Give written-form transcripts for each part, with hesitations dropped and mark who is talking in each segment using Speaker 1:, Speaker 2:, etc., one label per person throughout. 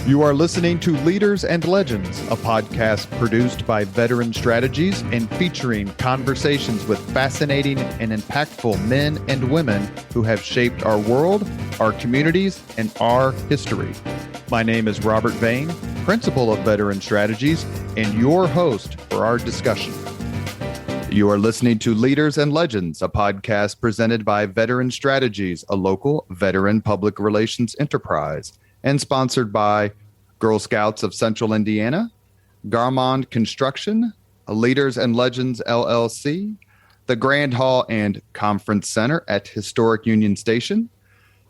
Speaker 1: You are listening to Leaders and Legends, a podcast produced by Veteran Strategies and featuring conversations with fascinating and impactful men and women who have shaped our world, our communities, and our history. My name is Robert Vane, Principal of Veteran Strategies, and your host for our discussion. You are listening to Leaders and Legends, a podcast presented by Veteran Strategies, a local veteran public relations enterprise, and sponsored by Girl Scouts of Central Indiana, Garmond Construction, Leaders and Legends LLC, the Grand Hall and Conference Center at Historic Union Station,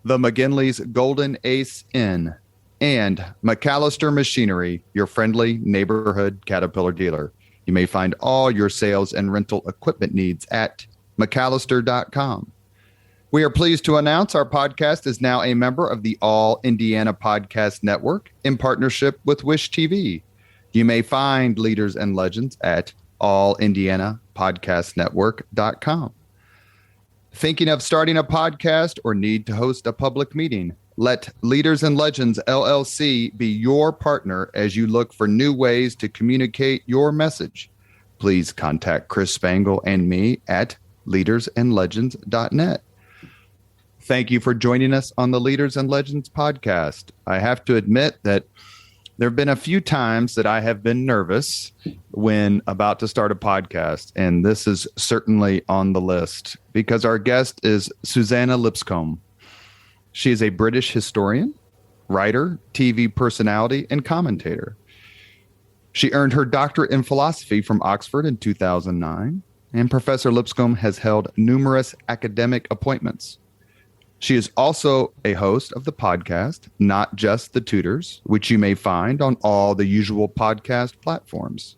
Speaker 1: the McGinley's Golden Ace Inn, and McAllister Machinery, your friendly neighborhood Caterpillar dealer. You may find all your sales and rental equipment needs at McAllister.com. We are pleased to announce our podcast is now a member of the All Indiana Podcast Network in partnership with Wish TV. You may find Leaders and Legends at allindianapodcastnetwork.com. Thinking of starting a podcast or need to host a public meeting? Let Leaders and Legends LLC be your partner as you look for new ways to communicate your message. Please contact Chris Spangle and me at leadersandlegends.net. Thank you for joining us on the Leaders and Legends podcast. I have to admit that there have been a few times that I have been nervous when about to start a podcast, and this is certainly on the list because our guest is Suzannah Lipscomb. She is a British historian, writer, TV personality, and commentator. She earned her doctorate in philosophy from Oxford in 2009, and Professor Lipscomb has held numerous academic appointments. She is also a host of the podcast, Not Just the Tudors, which you may find on all the usual podcast platforms.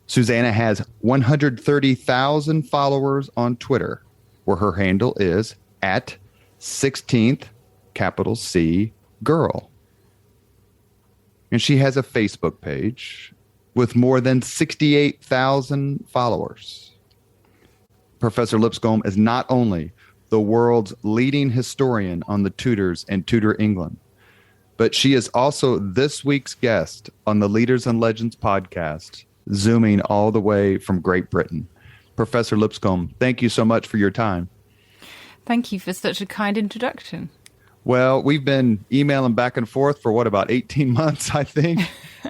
Speaker 1: Suzannah has 130,000 followers on Twitter, where her handle is at 16th capital C girl. And she has a Facebook page with more than 68,000 followers. Professor Lipscomb is not only the world's leading historian on the Tudors and Tudor England, but she is also this week's guest on the Leaders and Legends podcast, zooming all the way from Great Britain. Professor Lipscomb, thank you so much for your time.
Speaker 2: Thank you for such a kind introduction.
Speaker 1: Well, we've been emailing back and forth for about 18 months, I think,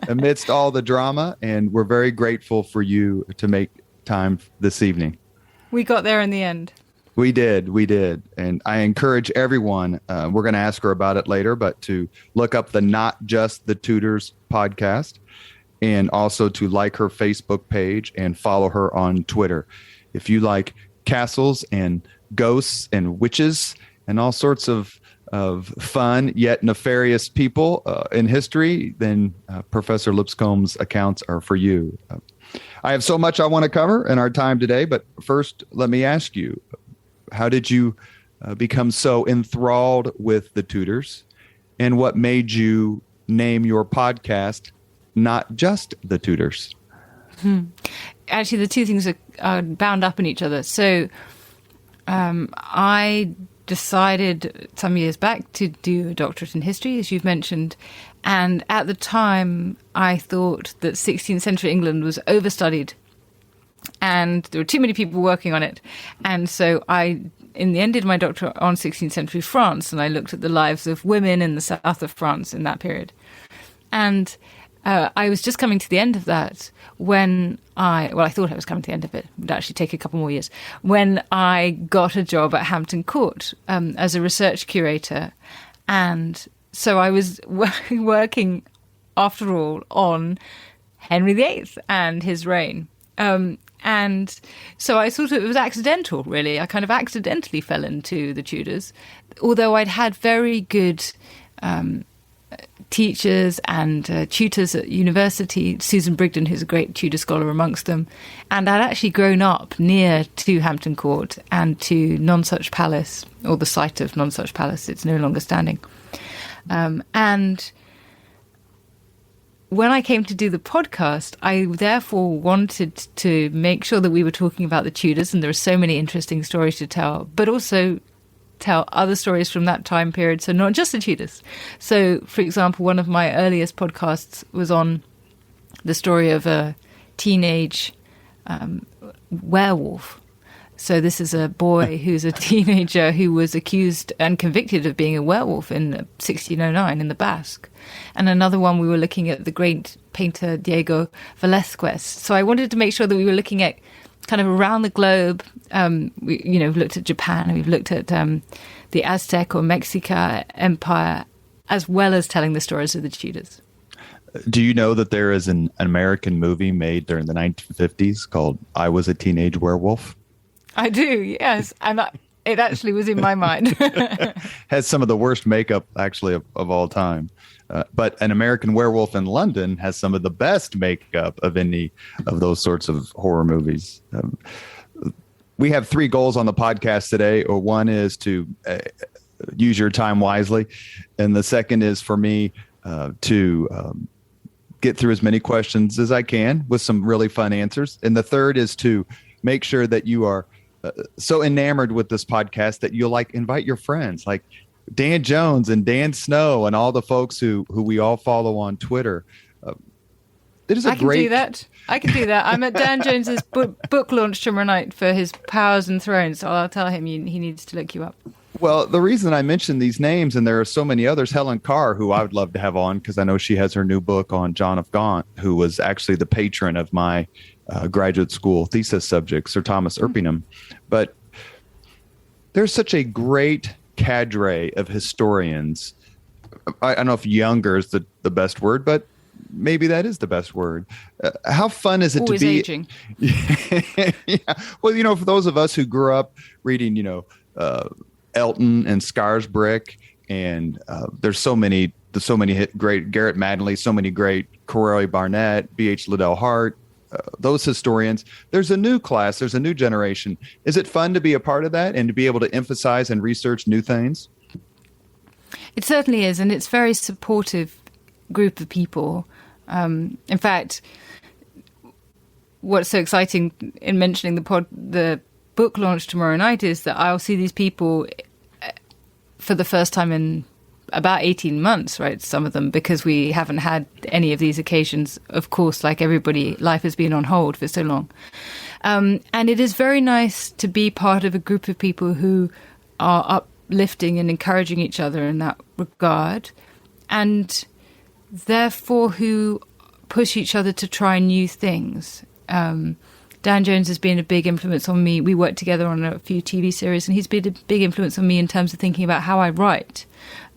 Speaker 1: amidst all the drama, and we're very grateful for you to make time this evening.
Speaker 2: We got there in the end.
Speaker 1: We did. And I encourage everyone, we're going to ask her about it later, but to look up the Not Just the Tudors podcast and also to like her Facebook page and follow her on Twitter. If you like castles and ghosts and witches and all sorts of fun yet nefarious people in history, then Professor Lipscomb's accounts are for you. I have so much I want to cover in our time today, but first, let me ask you, how did you become so enthralled with the Tudors, and what made you name your podcast Not Just the Tudors?
Speaker 2: Actually, the two things are bound up in each other. So I decided some years back to do a doctorate in history, as you've mentioned. And at the time, I thought that 16th century England was overstudied and there were too many people working on it. And so I, in the end, did my doctorate on 16th century France, and I looked at the lives of women in the south of France in that period. And I was just coming to the end of that when I thought I was coming to the end of it. It would actually take a couple more years. When I got a job at Hampton Court as a research curator. And so I was working, after all, on Henry VIII and his reign. And so I thought it was accidental, really. I kind of accidentally fell into the Tudors, although I'd had very good teachers and tutors at university, Susan Brigden, who's a great Tudor scholar amongst them. And I'd actually grown up near to Hampton Court and to Nonsuch Palace, or the site of Nonsuch Palace. It's no longer standing. And when I came to do the podcast, I therefore wanted to make sure that we were talking about the Tudors, and there are so many interesting stories to tell, but also tell other stories from that time period. So not just the Tudors. So, for example, one of my earliest podcasts was on the story of a teenage werewolf. So this is a boy who's a teenager who was accused and convicted of being a werewolf in 1609 in the Basque. And another one, we were looking at the great painter Diego Velázquez. So I wanted to make sure that we were looking at kind of around the globe. We've looked at Japan, and we've looked at the Aztec or Mexica Empire, as well as telling the stories of the Tudors.
Speaker 1: Do you know that there is an American movie made during the 1950s called I Was a Teenage Werewolf?
Speaker 2: I do, yes. And it actually was in my mind.
Speaker 1: Has some of the worst makeup, actually, of all time. But An American Werewolf in London has some of the best makeup of any of those sorts of horror movies. We have 3 goals on the podcast today. One is to use your time wisely. And the second is for me to get through as many questions as I can with some really fun answers. And the third is to make sure that you are so enamored with this podcast that you'll invite your friends like Dan Jones and Dan Snow and all the folks who we all follow on Twitter. It is
Speaker 2: I can do that. I'm at Dan Jones's book launch tomorrow night for his Powers and Thrones. So I'll tell him he needs to look you up.
Speaker 1: Well, the reason I mentioned these names, and there are so many others, Helen Carr, who I would love to have on, because I know she has her new book on John of Gaunt, who was actually the patron of my graduate school thesis subject, Sir Thomas Erpingham. But there's such a great cadre of historians. I don't know if younger is the best word, but maybe that is the best word. How fun is it
Speaker 2: Always
Speaker 1: to be
Speaker 2: aging?
Speaker 1: Yeah. Well, for those of us who grew up reading, Elton and Scarisbrick, and there's so many great Garrett Maddenley, so many great Corey Barnett, B.H. Liddell Hart, those historians. There's a new class, there's a new generation. Is it fun to be a part of that and to be able to emphasize and research new things?
Speaker 2: It certainly is, and it's a very supportive group of people. In fact, what's so exciting in mentioning the book launch tomorrow night is that I'll see these people for the first time in about 18 months, right? Some of them, because we haven't had any of these occasions. Of course, like everybody, life has been on hold for so long. And it is very nice to be part of a group of people who are uplifting and encouraging each other in that regard, and therefore who push each other to try new things. Dan Jones has been a big influence on me. We worked together on a few TV series, and he's been a big influence on me in terms of thinking about how I write.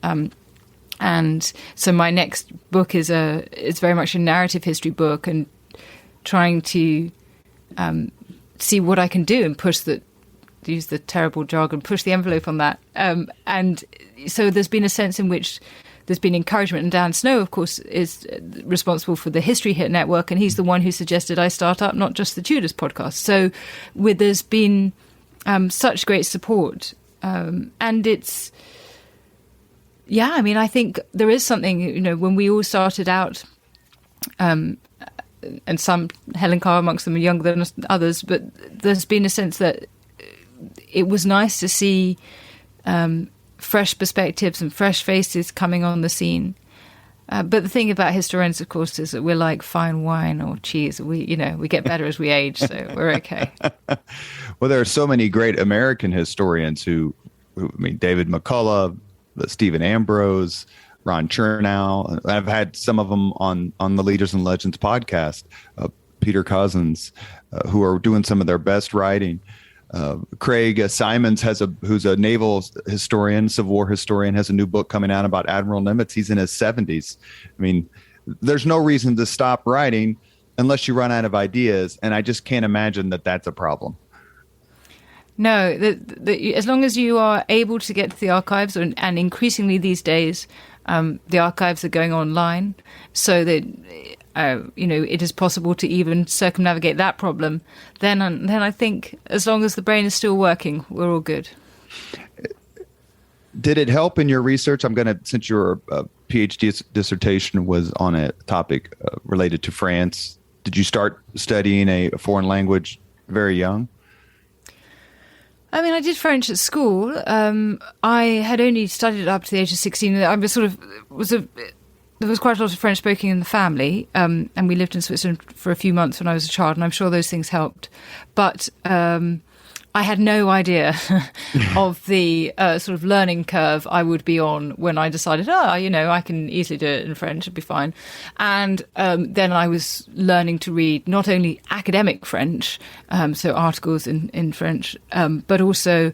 Speaker 2: And so my next book is very much a narrative history book, and trying to see what I can do and use the terrible jargon, push the envelope on that. And so there's been a sense in which there's been encouragement, and Dan Snow, of course, is responsible for the History Hit Network, and he's the one who suggested I start up Not Just the Tudors podcast. So there's been such great support. And it's, I think there is something, when we all started out, and some, Helen Carr amongst them, are younger than others, but there's been a sense that it was nice to see fresh perspectives and fresh faces coming on the scene. But the thing about historians, of course, is that we're like fine wine or cheese. We get better as we age, so we're okay.
Speaker 1: Well, there are so many great American historians who David McCullough, Stephen Ambrose, Ron Chernow. I've had some of them on the Leaders and Legends podcast, Peter Cousins, who are doing some of their best writing. Craig Simons who's a naval historian, Civil War historian, has a new book coming out about Admiral Nimitz. He's in his 70s. There's no reason to stop writing unless you run out of ideas, and I just can't imagine that that's a problem.
Speaker 2: No, as long as you are able to get to the archives, and increasingly these days, the archives are going online, so that it is possible to even circumnavigate that problem. Then I think as long as the brain is still working, we're all good.
Speaker 1: Did it help in your research? Since your PhD dissertation was on a topic related to France, did you start studying a foreign language very young?
Speaker 2: I mean, I did French at school. I had only studied it up to the age of 16. I was there was quite a lot of French speaking in the family, and we lived in Switzerland for a few months when I was a child, and I'm sure those things helped. But I had no idea of the sort of learning curve I would be on when I decided, I can easily do it in French, it'd be fine. And then I was learning to read not only academic French, so articles in French, but also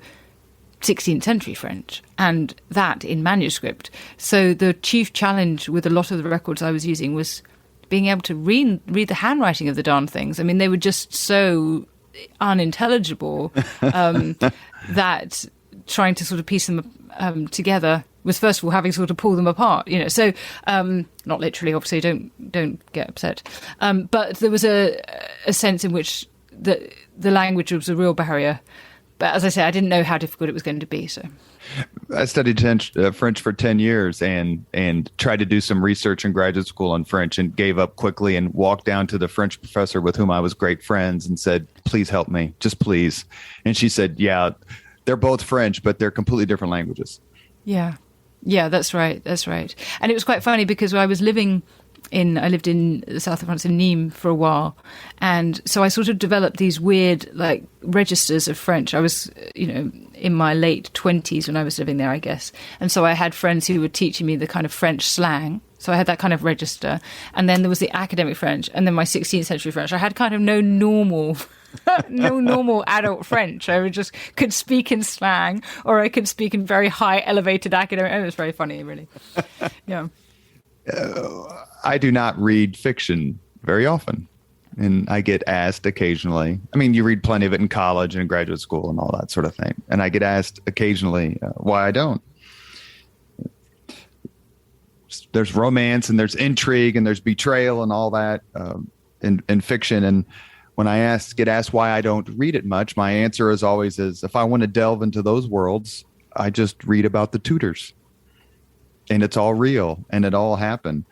Speaker 2: 16th century French, and that in manuscript. So the chief challenge with a lot of the records I was using was being able to read the handwriting of the darn things. I mean, they were just so unintelligible that trying to sort of piece them together was first of all having to sort of pull them apart, so not literally, obviously, don't get upset, but there was a sense in which the language was a real barrier. But as I say, I didn't know how difficult it was going to be. So
Speaker 1: I studied French for 10 years and tried to do some research in graduate school on French and gave up quickly and walked down to the French professor with whom I was great friends and said, please help me, just please. And she said, yeah, they're both French, but they're completely different languages.
Speaker 2: Yeah, that's right. And it was quite funny because I lived in the south of France, in Nîmes, for a while. And so I sort of developed these weird, registers of French. I was, in my late 20s when I was living there, I guess. And so I had friends who were teaching me the kind of French slang. So I had that kind of register. And then there was the academic French, and then my 16th century French. I had kind of no normal adult French. I could speak in slang, or I could speak in very high elevated academic. It was very funny, really. Yeah.
Speaker 1: I do not read fiction very often, and I get asked occasionally. I mean, you read plenty of it in college and in graduate school and all that sort of thing. And I get asked occasionally why I don't. There's romance and there's intrigue and there's betrayal and all that in fiction. And when I get asked why I don't read it much, my answer is always if I want to delve into those worlds, I just read about the Tudors. And it's all real, and it all happened.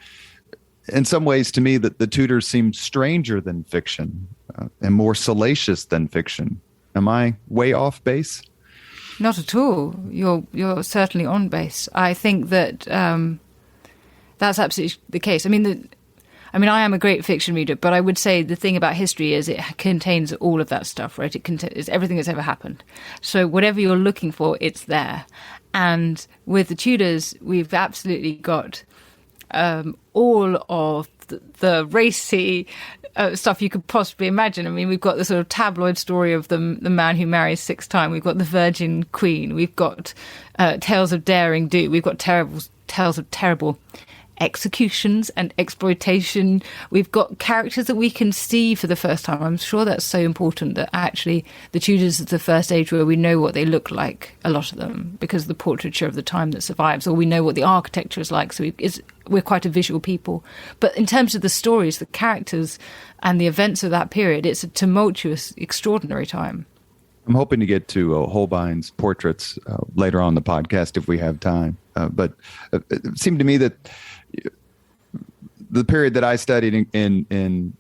Speaker 1: In some ways, to me, that the Tudors seem stranger than fiction and more salacious than fiction. Am I way off base?
Speaker 2: Not at all. You're certainly on base. I think that that's absolutely the case. I mean, I am a great fiction reader, but I would say the thing about history is it contains all of that stuff, right? It contains everything that's ever happened. So whatever you're looking for, it's there. And with the Tudors, we've absolutely got all of the racy stuff you could possibly imagine. I mean, we've got the sort of tabloid story of the man who marries 6 times. We've got the Virgin Queen. We've got tales of daring do. We've got tales of terrible executions and exploitation. We've got characters that we can see for the first time. I'm sure that's so important that actually the Tudors is the first age where we know what they look like, a lot of them, because of the portraiture of the time that survives, or we know what the architecture is like. So we're quite a visual people. But in terms of the stories, the characters and the events of that period, it's a tumultuous, extraordinary time.
Speaker 1: I'm hoping to get to Holbein's portraits later on in the podcast if we have time. But it seemed to me that the period that I studied in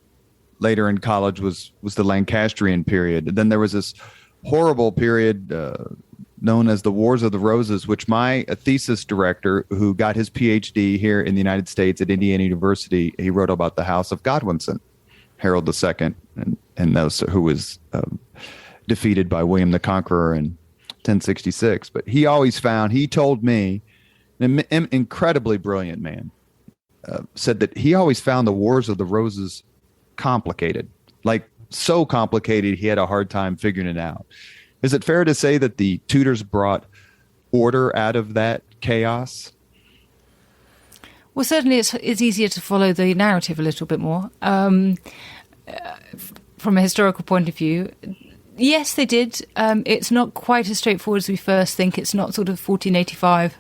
Speaker 1: later in college was the Lancastrian period. And then there was this horrible period known as the Wars of the Roses, which my thesis director, who got his PhD here in the United States at Indiana University, he wrote about the House of Godwinson, Harold II, and those who was defeated by William the Conqueror in 1066. But he told me, an incredibly brilliant man, said that he always found the Wars of the Roses complicated, like so complicated he had a hard time figuring it out. Is it fair to say that the Tudors brought order out of that chaos?
Speaker 2: Well, certainly it's easier to follow the narrative a little bit more. From a historical point of view, yes, they did. It's not quite as straightforward as we first think. It's not sort of 1485.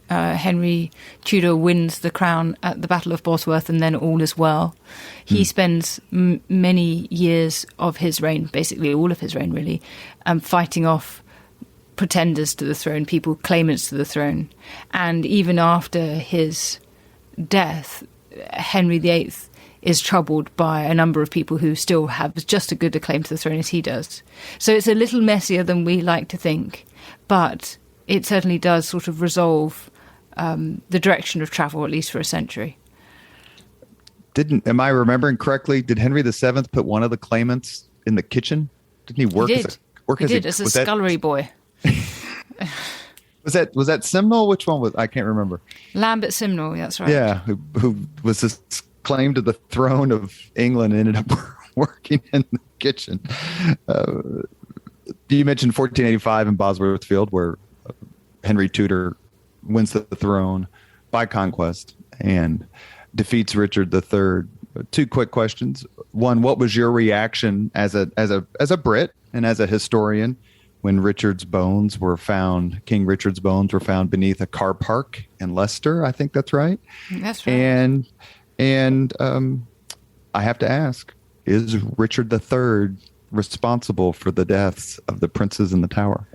Speaker 2: Henry Tudor wins the crown at the Battle of Bosworth, and then all is well. He spends many years of his reign, basically all of his reign really, fighting off pretenders to the throne, people claimants to the throne. And even after his death, Henry VIII is troubled by a number of people who still have just as good a claim to the throne as he does. So it's a little messier than we like to think, but it certainly does sort of resolve the direction of travel, at least for a century.
Speaker 1: Am I remembering correctly? Did Henry VII put one of the claimants in the kitchen? Didn't he work?
Speaker 2: He did as a scullery boy.
Speaker 1: Was that Simnel? Which one was? I can't remember.
Speaker 2: Lambert Simnel, that's right.
Speaker 1: Yeah, who was this claim to the throne of England and ended up working in the kitchen. You mentioned 1485 in Bosworth Field, where Henry Tudor wins the throne by conquest and defeats Richard III. Two quick questions. One, what was your reaction as a Brit and as a historian when King Richard's bones were found beneath a car park in Leicester? I think that's right.
Speaker 2: That's right.
Speaker 1: And I have to ask, is Richard III responsible for the deaths of the princes in the Tower?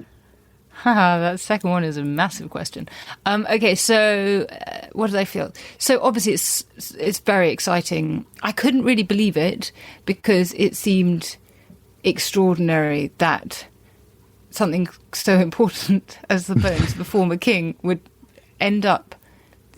Speaker 2: That second one is a massive question. Okay, so what did I feel? So obviously it's very exciting. I couldn't really believe it because it seemed extraordinary that something so important as the bones of the former king would end up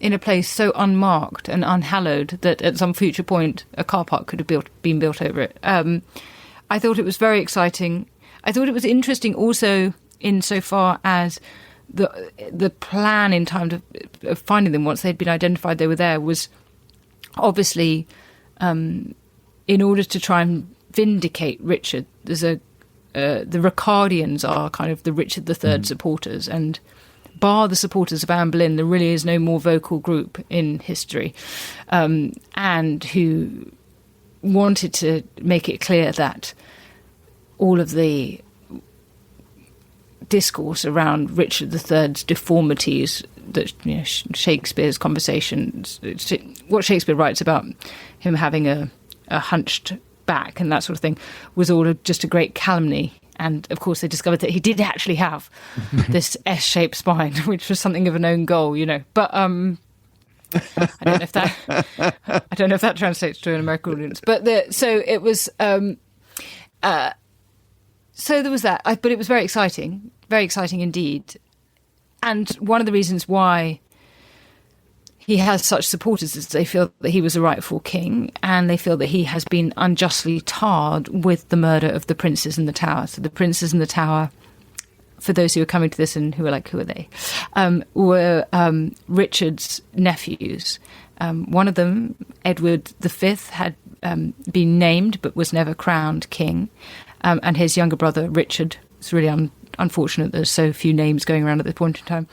Speaker 2: in a place so unmarked and unhallowed that at some future point a car park could have been built over it. I thought it was very exciting. I thought it was interesting also insofar as the plan in time of finding them once they'd been identified they were there was obviously in order to try and vindicate Richard. There's the Ricardians are kind of the Richard III supporters, and bar the supporters of Anne Boleyn, there really is no more vocal group in history, and who wanted to make it clear that all of the discourse around Richard III's deformities, that Shakespeare's conversations, what Shakespeare writes about him having a hunched back and that sort of thing, was all just a great calumny. And of course they discovered that he did actually have this S-shaped spine, which was something of an own goal, but I don't know if that translates to an American audience, but so it was so there was that, but it was very exciting indeed. And one of the reasons why he has such supporters is they feel that he was a rightful king, and they feel that he has been unjustly tarred with the murder of the princes in the Tower. So the princes in the Tower, for those who are coming to this and who are like, who are they, were Richard's nephews. One of them, Edward V, had been named but was never crowned king. And his younger brother, Richard, it's really unfortunate there's so few names going around at this point in time.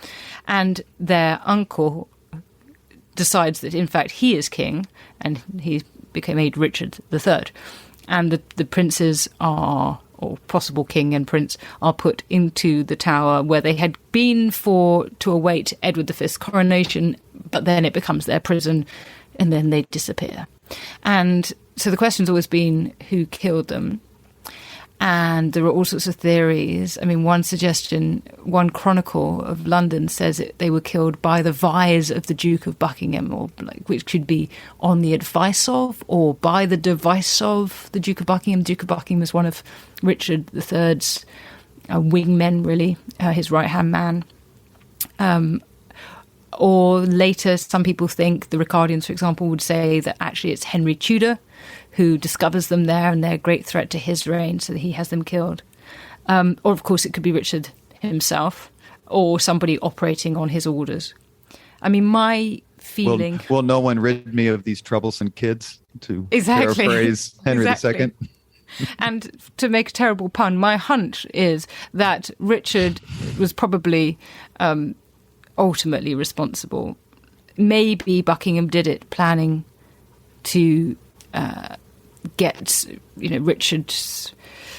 Speaker 2: And their uncle decides that, in fact, he is king, and he became made Richard III. And the princes or possible king and prince, are put into the Tower where they had been to await Edward V's coronation, but then it becomes their prison, and then they disappear. And so the question's always been who killed them. And there are all sorts of theories. I mean, one chronicle of London says they were killed by the vise of the Duke of Buckingham, or which could be on the advice of, or by the device of the Duke of Buckingham. Duke of Buckingham is one of Richard III's wingmen, really, his right-hand man. Or later, some people think, the Ricardians, for example, would say that actually it's Henry Tudor who discovers them there, and they're a great threat to his reign, so that he has them killed. Or, of course, it could be Richard himself, or somebody operating on his orders. I mean, my feeling...
Speaker 1: Will no one rid me of these troublesome kids, to paraphrase Henry II?
Speaker 2: And to make a terrible pun, my hunch is that Richard was probably ultimately responsible. Maybe Buckingham did it planning to get Richard's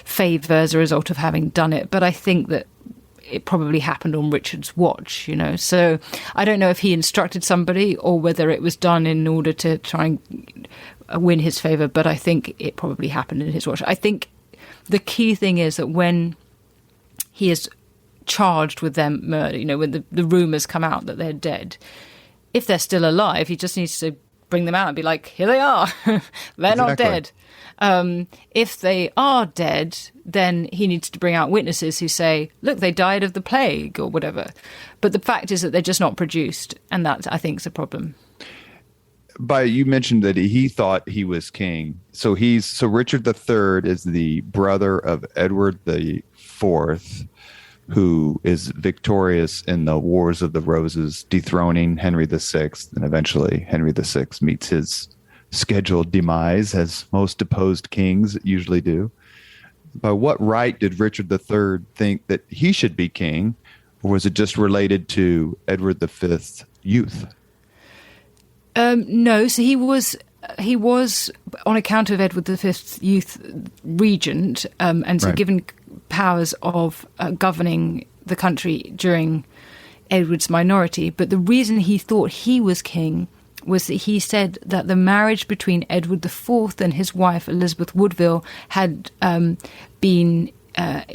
Speaker 2: favour as a result of having done it, but I think that it probably happened on Richard's watch, so I don't know if he instructed somebody or whether it was done in order to try and win his favour, but I think it probably happened in his watch. I think the key thing is that when he is charged with their murder, when the rumours come out that they're dead, if they're still alive, he just needs to bring them out and be like, here they are. They're not dead. If they are dead, then he needs to bring out witnesses who say, look, they died of the plague or whatever. But the fact is that they're just not produced. And that, I think, is a problem.
Speaker 1: You mentioned that he thought he was king. So Richard III is the brother of Edward IV, who is victorious in the Wars of the Roses, dethroning Henry VI. And eventually Henry VI meets his scheduled demise, as most deposed kings usually do. By what right did Richard III think that he should be king? Or was it just related to Edward V's youth?
Speaker 2: No, so he was on account of Edward V's youth regent, and so given powers of governing the country during Edward's minority. But the reason he thought he was king was that he said that the marriage between Edward IV and his wife Elizabeth Woodville had been a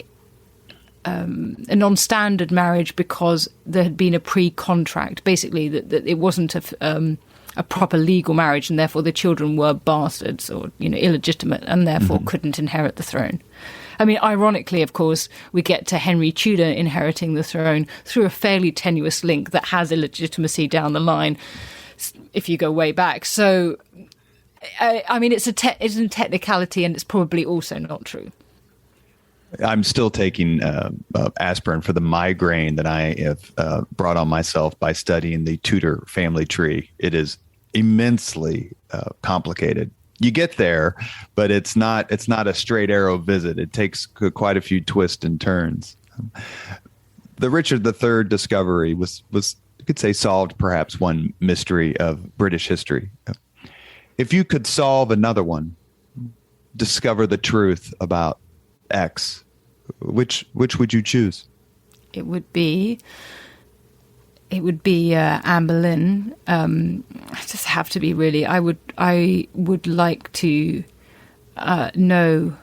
Speaker 2: non-standard marriage because there had been a pre-contract, basically that it wasn't a proper legal marriage, and therefore the children were bastards or illegitimate, and therefore couldn't inherit the throne. I mean, ironically, of course, we get to Henry Tudor inheriting the throne through a fairly tenuous link that has illegitimacy down the line, if you go way back. So, I mean, it's a technicality, and it's probably also not true.
Speaker 1: I'm still taking aspirin for the migraine that I have brought on myself by studying the Tudor family tree. It is immensely complicated. You get there, but it's not a straight arrow visit. It takes quite a few twists and turns. The Richard III discovery was you could say solved perhaps one mystery of British history. If you could solve another one, discover the truth about X, which would you choose?
Speaker 2: It would be Anne Boleyn. I just have to be really. I would like to know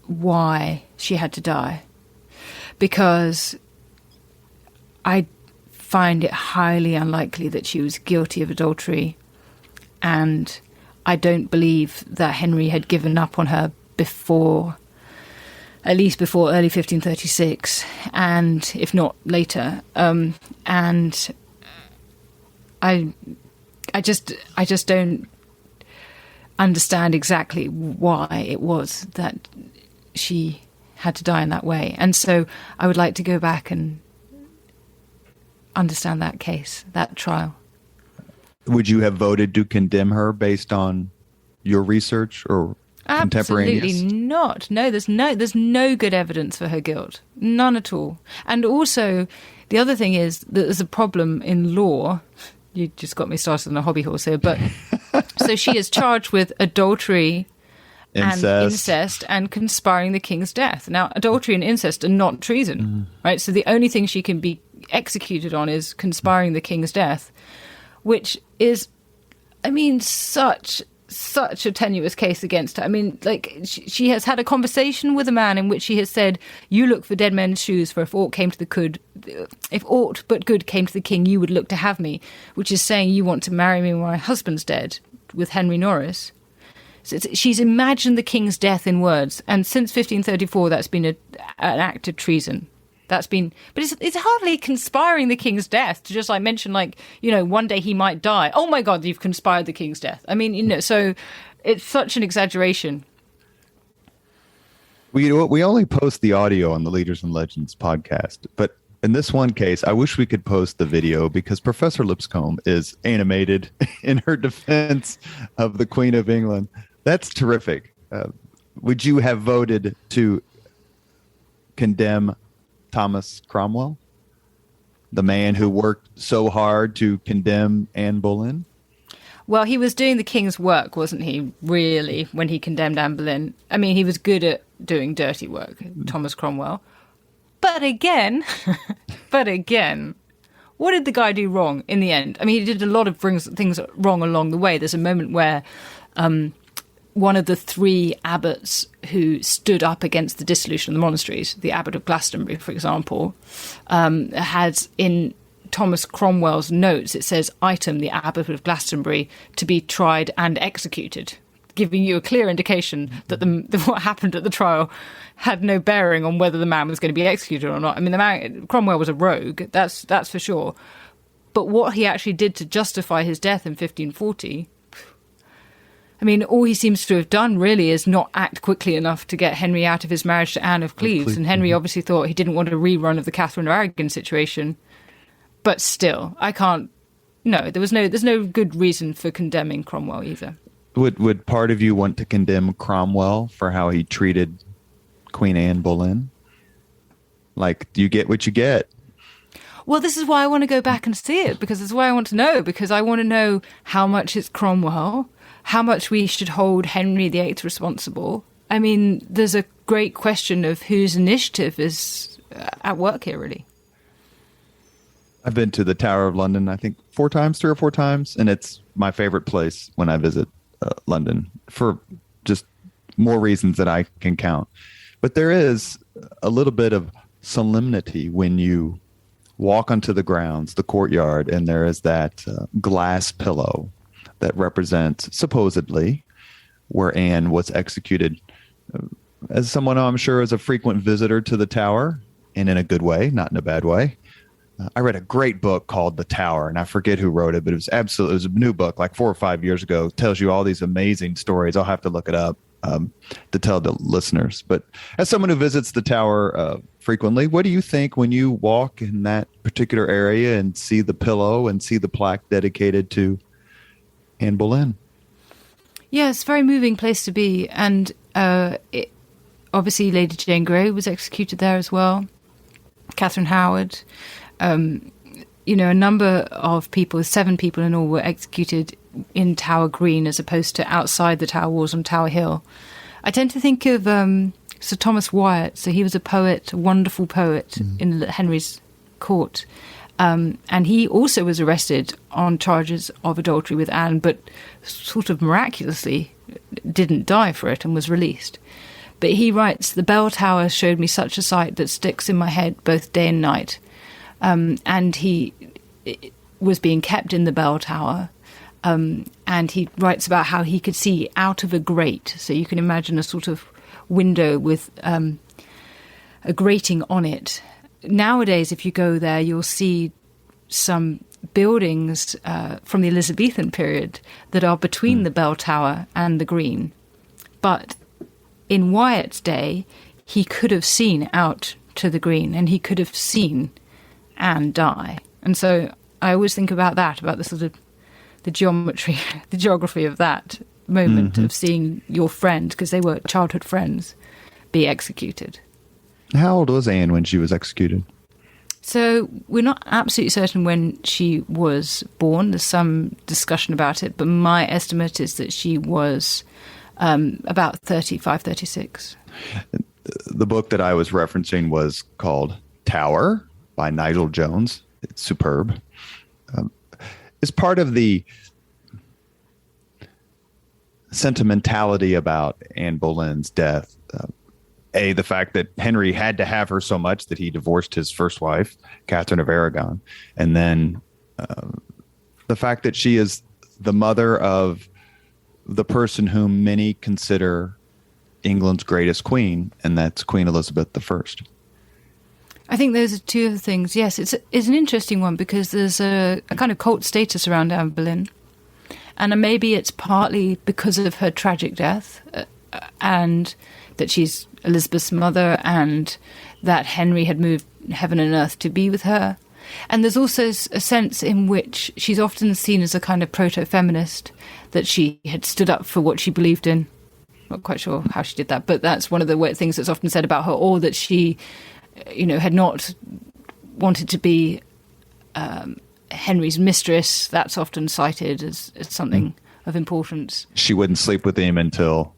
Speaker 2: why she had to die, because I find it highly unlikely that she was guilty of adultery, and I don't believe that Henry had given up on her at least before early 1536, and if not later. And I just don't understand exactly why it was that she had to die in that way. And so I would like to go back and understand that case, that trial. Would you have voted to condemn her based on your research or Absolutely not. No, there's no good evidence for her guilt. None at all. And also, the other thing is that there's a problem in law. You just got me started on a hobby horse here. But so she is charged with adultery and incest and conspiring the king's death. Now, adultery and incest are not treason, right? So the only thing she can be executed on is conspiring the king's death, which is, I mean, such a tenuous case against her. I mean, like, she has had a conversation with a man in which she has said, you look for dead men's shoes, for if aught but good came to the king, you would look to have me, which is saying you want to marry me when my husband's dead, with Henry Norris. So she's imagined the king's death in words, and since 1534 that's been an act of treason. But it's hardly conspiring the king's death to just mention one day he might die. Oh my God, you've conspired the king's death. I mean, so it's such an exaggeration.
Speaker 1: We only post the audio on the Leaders and Legends podcast, but in this one case, I wish we could post the video because Professor Lipscomb is animated in her defense of the Queen of England. That's terrific. Would you have voted to condemn Thomas Cromwell, the man who worked so hard to condemn Anne Boleyn?
Speaker 2: Well, he was doing the king's work, wasn't he, really, when he condemned Anne Boleyn? I mean, he was good at doing dirty work, Thomas Cromwell. But again, what did the guy do wrong in the end? I mean, he did a lot of things wrong along the way. There's a moment where one of the three abbots who stood up against the dissolution of the monasteries, the abbot of Glastonbury, for example, had in Thomas Cromwell's notes, it says, item, the Abbot of Glastonbury, to be tried and executed, giving you a clear indication that what happened at the trial had no bearing on whether the man was going to be executed or not. I mean, Cromwell was a rogue, that's for sure. But what he actually did to justify his death in 1540, I mean, all he seems to have done really is not act quickly enough to get Henry out of his marriage to Anne of Cleves. And Henry obviously thought he didn't want a rerun of the Catherine of Aragon situation. But still, there's no good reason for condemning Cromwell either.
Speaker 1: Would part of you want to condemn Cromwell for how he treated Queen Anne Boleyn? Like, you get what you get.
Speaker 2: Well, this is why I want to go back and see it, because it's why I want to know, because I want to know how much it's Cromwell, how much we should hold Henry VIII responsible. I mean, there's a great question of whose initiative is at work here, really.
Speaker 1: I've been to the Tower of London, I think 3 or 4 times, and it's my favorite place when I visit London for just more reasons that I can count. But there is a little bit of solemnity when you walk onto the grounds, the courtyard, and there is that glass pillow that represents, supposedly, where Anne was executed. As someone I'm sure is a frequent visitor to the Tower, and in a good way, not in a bad way, I read a great book called The Tower, and I forget who wrote it, but it was a new book like 4 or 5 years ago. It tells you all these amazing stories. I'll have to look it up to tell the listeners. But as someone who visits the Tower frequently, what do you think when you walk in that particular area and see the pillow and see the plaque dedicated to Anne Boleyn?
Speaker 2: Yeah, it's a very moving place to be. And obviously Lady Jane Grey was executed there as well. Catherine Howard. A number of people, 7 people in all, were executed in Tower Green as opposed to outside the Tower walls on Tower Hill. I tend to think of Sir Thomas Wyatt. So he was a poet, a wonderful poet in Henry's court. And he also was arrested on charges of adultery with Anne, but sort of miraculously didn't die for it and was released. But he writes, the bell tower showed me such a sight that sticks in my head both day and night. And he was being kept in the bell tower. And he writes about how he could see out of a grate. So you can imagine a sort of window with a grating on it. Nowadays, if you go there, you'll see some buildings from the Elizabethan period that are between the bell tower and the green. But in Wyatt's day, he could have seen out to the green, and he could have seen Anne die. And so I always think about that, about the sort of the geography of that moment of seeing your friend, because they were childhood friends, be executed.
Speaker 1: How old was Anne when she was executed?
Speaker 2: So we're not absolutely certain when she was born. There's some discussion about it, but my estimate is that she was about 35, 36.
Speaker 1: The book that I was referencing was called Tower by Nigel Jones. It's superb. It's part of the sentimentality about Anne Boleyn's death. The fact that Henry had to have her so much that he divorced his first wife, Catherine of Aragon. And then the fact that she is the mother of the person whom many consider England's greatest queen, and that's Queen Elizabeth I.
Speaker 2: I think those are two of the things. Yes, it's an interesting one because there's a kind of cult status around Anne Boleyn. And maybe it's partly because of her tragic death and that she's Elizabeth's mother and that Henry had moved heaven and earth to be with her. And there's also a sense in which she's often seen as a kind of proto-feminist, that she had stood up for what she believed in. Not quite sure how she did that, but that's one of the things that's often said about her, or that she, had not wanted to be Henry's mistress. That's often cited as something of importance.
Speaker 1: She wouldn't sleep with him until...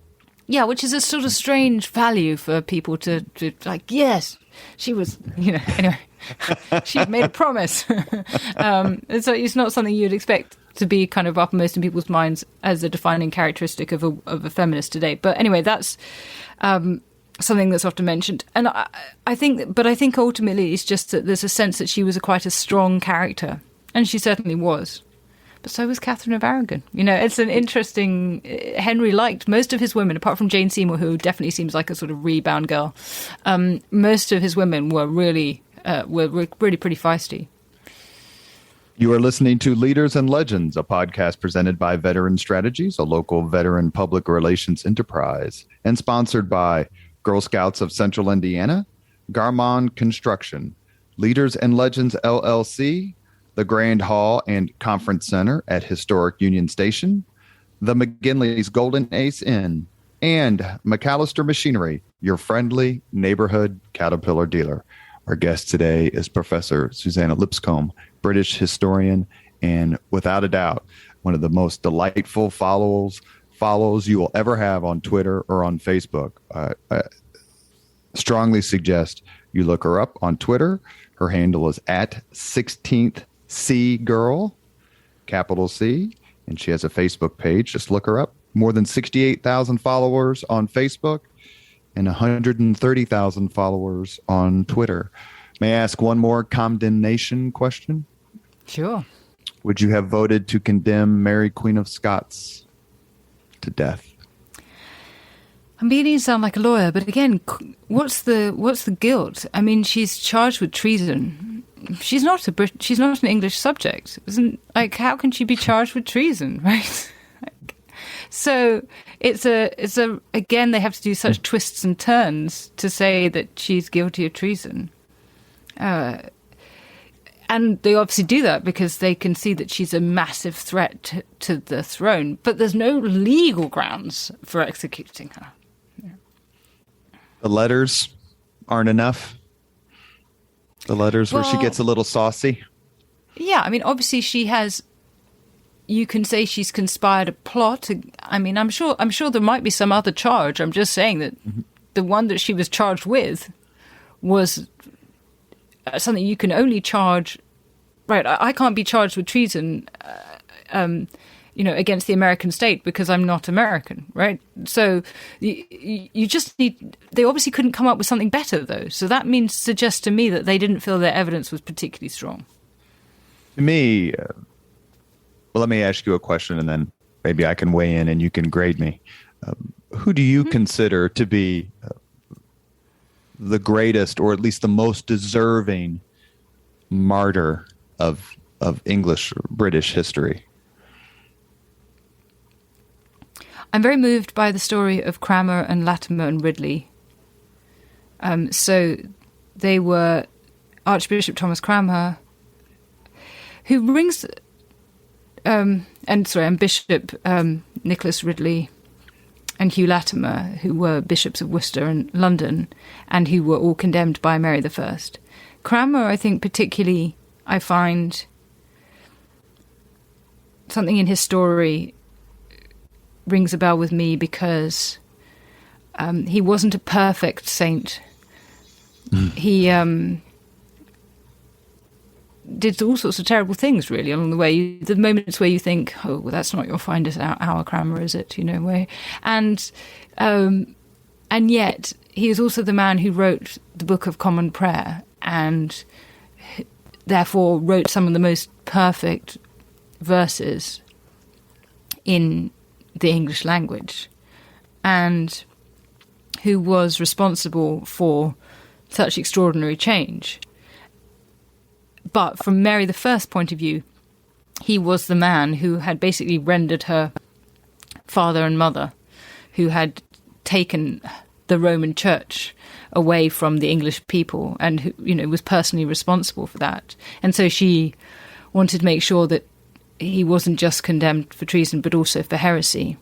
Speaker 2: Yeah, which is a sort of strange value for people to like, yes, she was, anyway, she made a promise. And so it's not something you'd expect to be kind of uppermost in people's minds as a defining characteristic of a feminist today. But anyway, that's something that's often mentioned. And I think ultimately it's just that there's a sense that she was quite a strong character, and she certainly was. But so was Catherine of Aragon. It's an interesting. Henry liked most of his women, apart from Jane Seymour, who definitely seems like a sort of rebound girl. Most of his women were really pretty feisty.
Speaker 1: You are listening to Leaders and Legends, a podcast presented by Veteran Strategies, a local veteran public relations enterprise, and sponsored by Girl Scouts of Central Indiana, Garmon Construction, Leaders and Legends LLC, the Grand Hall and Conference Center at Historic Union Station, the McGinley's Golden Ace Inn, and McAllister Machinery, your friendly neighborhood Caterpillar dealer. Our guest today is Professor Suzannah Lipscomb, British historian, and without a doubt, one of the most delightful follows you will ever have on Twitter or on Facebook. I strongly suggest you look her up on Twitter. Her handle is at 16th C Girl, capital C, and she has a Facebook page. Just look her up. More than 68,000 followers on Facebook and 130,000 followers on Twitter. May I ask one more condemnation question?
Speaker 2: Sure.
Speaker 1: Would you have voted to condemn Mary, Queen of Scots, to death?
Speaker 2: I'm beginning to sound like a lawyer, but again, what's the guilt? I mean, she's charged with treason. She's not an English subject. How can she be charged with treason, right? So it's again, they have to do such twists and turns to say that she's guilty of treason. And they obviously do that because they can see that she's a massive threat to the throne, but there's no legal grounds for executing her. Yeah.
Speaker 1: The letters aren't enough. The letters where she gets a little saucy.
Speaker 2: Yeah, I mean, obviously you can say she's conspired a plot. I mean, I'm sure there might be some other charge. I'm just saying that the one that she was charged with was something you can only charge. Right, I can't be charged with treason, against the American state because I'm not American, right? So you just need. They obviously couldn't come up with something better, though. So that suggests to me that they didn't feel their evidence was particularly strong.
Speaker 1: To me. Well, let me ask you a question, and then maybe I can weigh in and you can grade me. Who do you consider to be the greatest, or at least the most deserving martyr of English or British history?
Speaker 2: I'm very moved by the story of Cranmer and Latimer and Ridley. So they were Archbishop Thomas Cranmer, who brings... and Bishop Nicholas Ridley and Hugh Latimer, who were bishops of Worcester and London, and who were all condemned by Mary I. Cranmer, I think particularly, I find something in his story rings a bell with me because he wasn't a perfect saint. He did all sorts of terrible things, really, along the way. The moments where you think, oh, well, that's not your finest hour, Cranmer, is it? And yet he is also the man who wrote the Book of Common Prayer and therefore wrote some of the most perfect verses in the English language, and who was responsible for such extraordinary change. But from Mary I's point of view, he was the man who had basically rendered her father and mother, who had taken the Roman Church away from the English people, and who, was personally responsible for that. And so she wanted to make sure that he wasn't just condemned for treason, but also for heresy.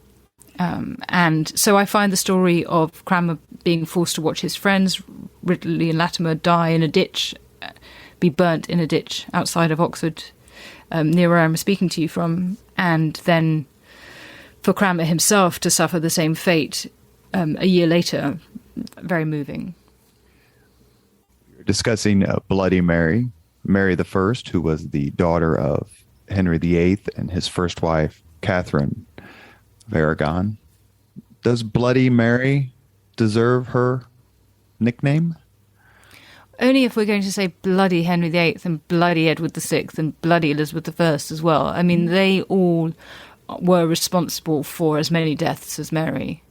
Speaker 2: And so I find the story of Cranmer being forced to watch his friends, Ridley and Latimer, die in a ditch, be burnt in a ditch outside of Oxford, near where I'm speaking to you from, and then for Cranmer himself to suffer the same fate a year later. Very moving.
Speaker 1: You're discussing Bloody Mary, Mary I, who was the daughter of Henry VIII and his first wife, Catherine of Aragon. Does Bloody Mary deserve her nickname?
Speaker 2: Only if we're going to say bloody Henry VIII and bloody Edward VI and bloody Elizabeth I as well. I mean, they all were responsible for as many deaths as Mary.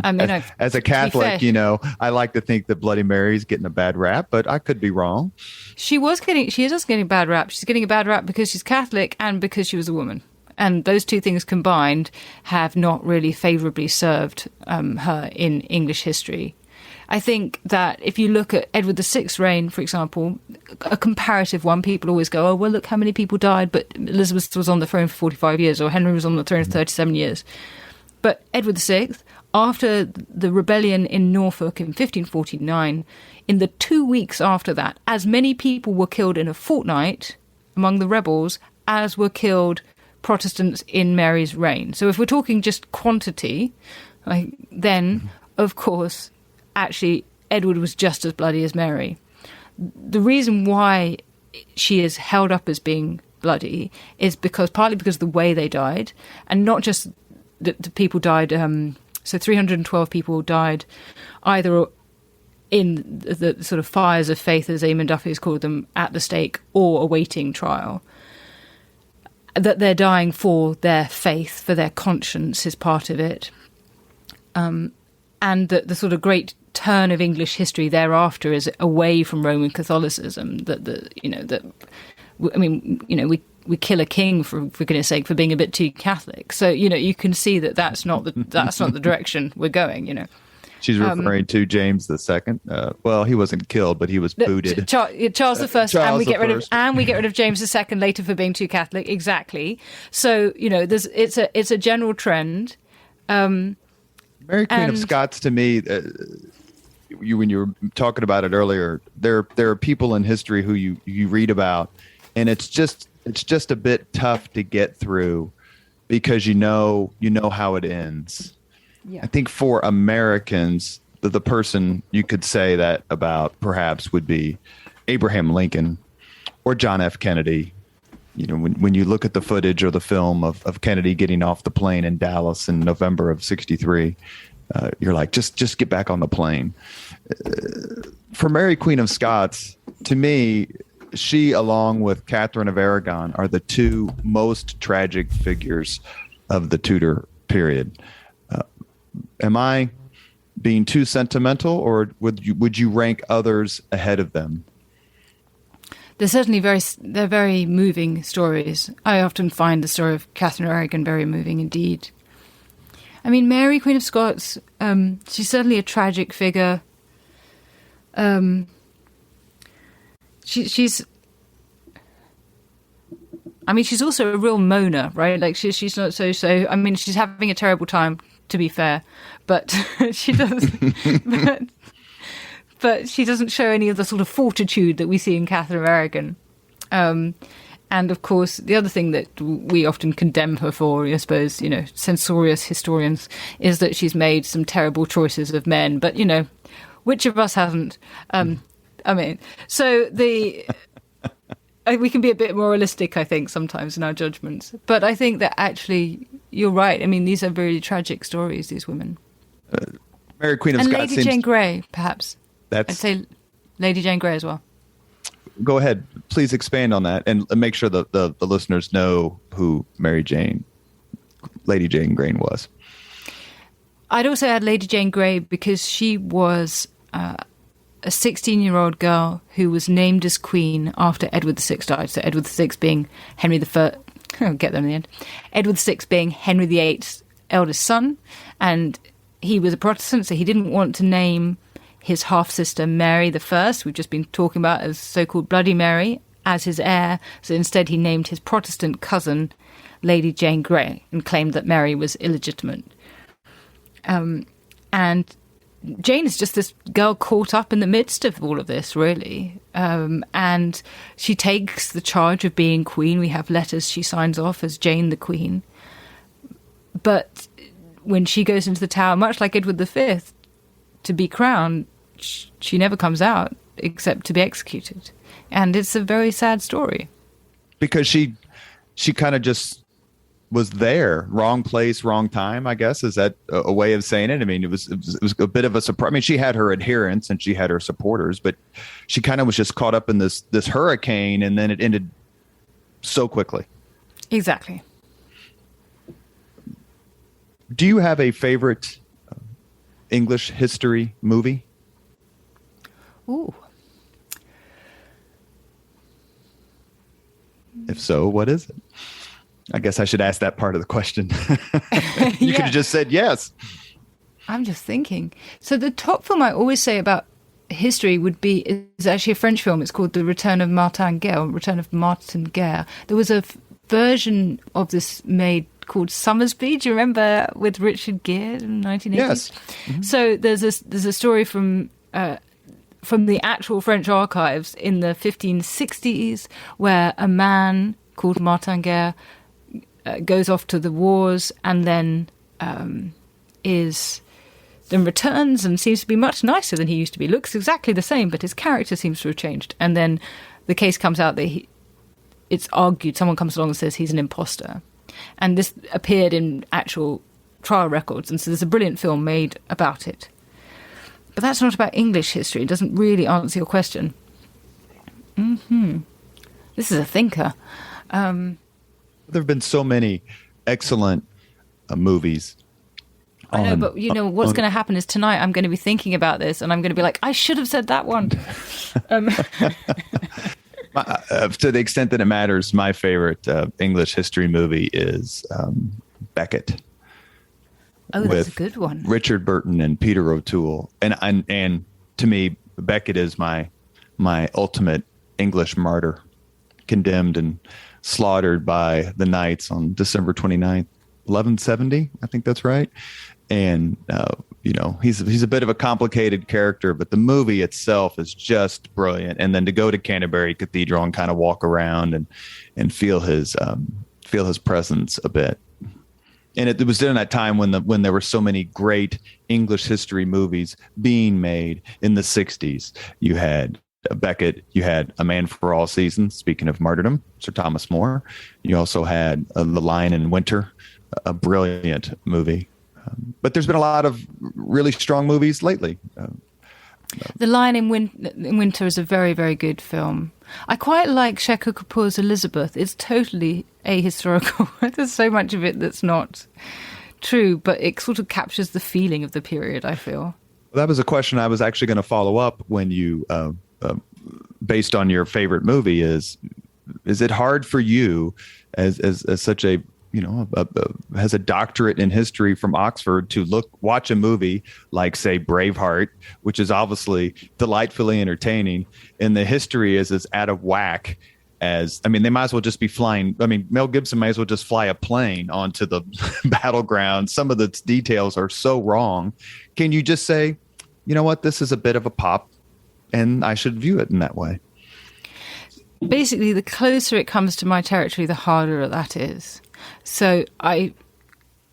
Speaker 2: I mean,
Speaker 1: as a Catholic, I like to think that Bloody Mary's getting a bad rap, but I could be wrong.
Speaker 2: She is getting a bad rap. She's getting a bad rap because she's Catholic and because she was a woman. And those two things combined have not really favourably served her in English history. I think that if you look at Edward VI's reign, for example, a comparative one, people always go, oh, well, look how many people died, but Elizabeth was on the throne for 45 years, or Henry was on the throne for 37 years. But Edward VI, after the rebellion in Norfolk in 1549, in the 2 weeks after that, as many people were killed in a fortnight among the rebels as were killed Protestants in Mary's reign. So if we're talking just quantity, then, of course, actually, Edward was just as bloody as Mary. The reason why she is held up as being bloody is partly because of the way they died, and not just that the people died. So 312 people died either in the sort of fires of faith, as Eamon Duffy has called them, at the stake, or awaiting trial. That they're dying for their faith, for their conscience is part of it. And that the sort of great turn of English history thereafter is away from Roman Catholicism. We kill a king for goodness sake for being a bit too Catholic. So you can see that's not the direction we're going.
Speaker 1: She's referring to James II. Well, he wasn't killed, but he was booted.
Speaker 2: Charles I, and we get rid of James II later for being too Catholic. Exactly. So it's a general trend.
Speaker 1: Mary Queen of Scots, to me, when you were talking about it earlier, there are people in history who you read about, and it's just a bit tough to get through because you know how it ends. Yeah. I think for Americans, the person you could say that about perhaps would be Abraham Lincoln or John F. Kennedy. When you look at the footage or the film of Kennedy getting off the plane in Dallas in November of '63, you're like, just get back on the plane. For Mary Queen of Scots, to me, she, along with Catherine of Aragon, are the two most tragic figures of the Tudor period. Am I being too sentimental, or would you rank others ahead of them?
Speaker 2: They're certainly they're very moving stories. I often find the story of Catherine of Aragon very moving indeed. I mean, Mary, Queen of Scots, she's certainly a tragic figure. She's also a real moaner, right? Like she's not so. I mean, she's having a terrible time, to be fair, but she doesn't. But she doesn't show any of the sort of fortitude that we see in Catherine of Aragon. And of course, the other thing that we often condemn her for, I suppose, censorious historians, is that she's made some terrible choices of men. But, which of us hasn't? So we can be a bit moralistic, I think, sometimes in our judgments. But I think that actually, you're right. I mean, these are very tragic stories, these women.
Speaker 1: Mary Queen of Scots.
Speaker 2: And Lady Jane Grey, perhaps.
Speaker 1: I'd
Speaker 2: say Lady Jane Grey as well.
Speaker 1: Go ahead. Please expand on that and make sure that the listeners know who Lady Jane Grey was.
Speaker 2: I'd also add Lady Jane Grey because she was a 16-year-old girl who was named as queen after Edward VI died. So Edward VI being Henry I. I'll get there in the end. Edward VI being Henry VIII's eldest son. And he was a Protestant, so he didn't want to name his half-sister Mary I, we've just been talking about as so-called Bloody Mary, as his heir. So instead he named his Protestant cousin Lady Jane Grey and claimed that Mary was illegitimate. And Jane is just this girl caught up in the midst of all of this, really. And she takes the charge of being queen. We have letters she signs off as Jane the Queen. But when she goes into the Tower, much like Edward V, to be crowned, she never comes out except to be executed. And it's a very sad story.
Speaker 1: Because she kind of just was there. Wrong place, wrong time, I guess. Is that a way of saying it? I mean, it was a bit of a surprise. I mean, she had her adherents and she had her supporters, but she kind of was just caught up in this hurricane, and then it ended so quickly.
Speaker 2: Exactly.
Speaker 1: Do you have a favorite English history movie?
Speaker 2: Ooh.
Speaker 1: If so, what is it? I guess I should ask that part of the question. You could have just said yes.
Speaker 2: I'm just thinking. So the top film I always say about history is actually a French film. It's called The Return of Martin Guerre. There was a version of this made called Summersby. Do you remember, with Richard Gere in 1980s?
Speaker 1: Yes. Mm-hmm.
Speaker 2: So there's a story from the actual French archives in the 1560s where a man called Martin Guerre goes off to the wars and then returns and seems to be much nicer than he used to be. Looks exactly the same, but his character seems to have changed. And then the case comes out that it's argued, someone comes along and says he's an imposter. And this appeared in actual trial records, and so there's a brilliant film made about it. But that's not about English history. It doesn't really answer your question. This is a thinker.
Speaker 1: There have been so many excellent movies.
Speaker 2: I know, but what's going to happen is tonight I'm going to be thinking about this, and I'm going to be like, I should have said that one.
Speaker 1: To the extent that it matters, my favorite English history movie is Becket.
Speaker 2: Oh, that's a good one.
Speaker 1: Richard Burton and Peter O'Toole, and to me, Becket is my ultimate English martyr, condemned and slaughtered by the Knights on December 29th, 1170. I think that's right. And he's a bit of a complicated character, but the movie itself is just brilliant. And then to go to Canterbury Cathedral and kind of walk around and feel his presence a bit. And it was during that time when there were so many great English history movies being made in the 60s. You had Becket, you had A Man for All Seasons, speaking of martyrdom, Sir Thomas More. You also had The Lion in Winter, a brilliant movie. But there's been a lot of really strong movies lately.
Speaker 2: The Lion in Winter is a very, very good film. I quite like Shekhar Kapoor's Elizabeth. It's totally ahistorical. There's so much of it that's not true, but it sort of captures the feeling of the period, I feel.
Speaker 1: Well, that was a question I was actually going to follow up when you, based on your favorite movie, is it hard for you as such a has a doctorate in history from Oxford to watch a movie like, say, Braveheart, which is obviously delightfully entertaining, and the history is as out of whack as, they might as well just be flying. Mel Gibson might as well just fly a plane onto the battleground. Some of the details are so wrong. Can you just say, you know what, this is a bit of a pop and I should view it in that way?
Speaker 2: Basically, the closer it comes to my territory, the harder that is. So I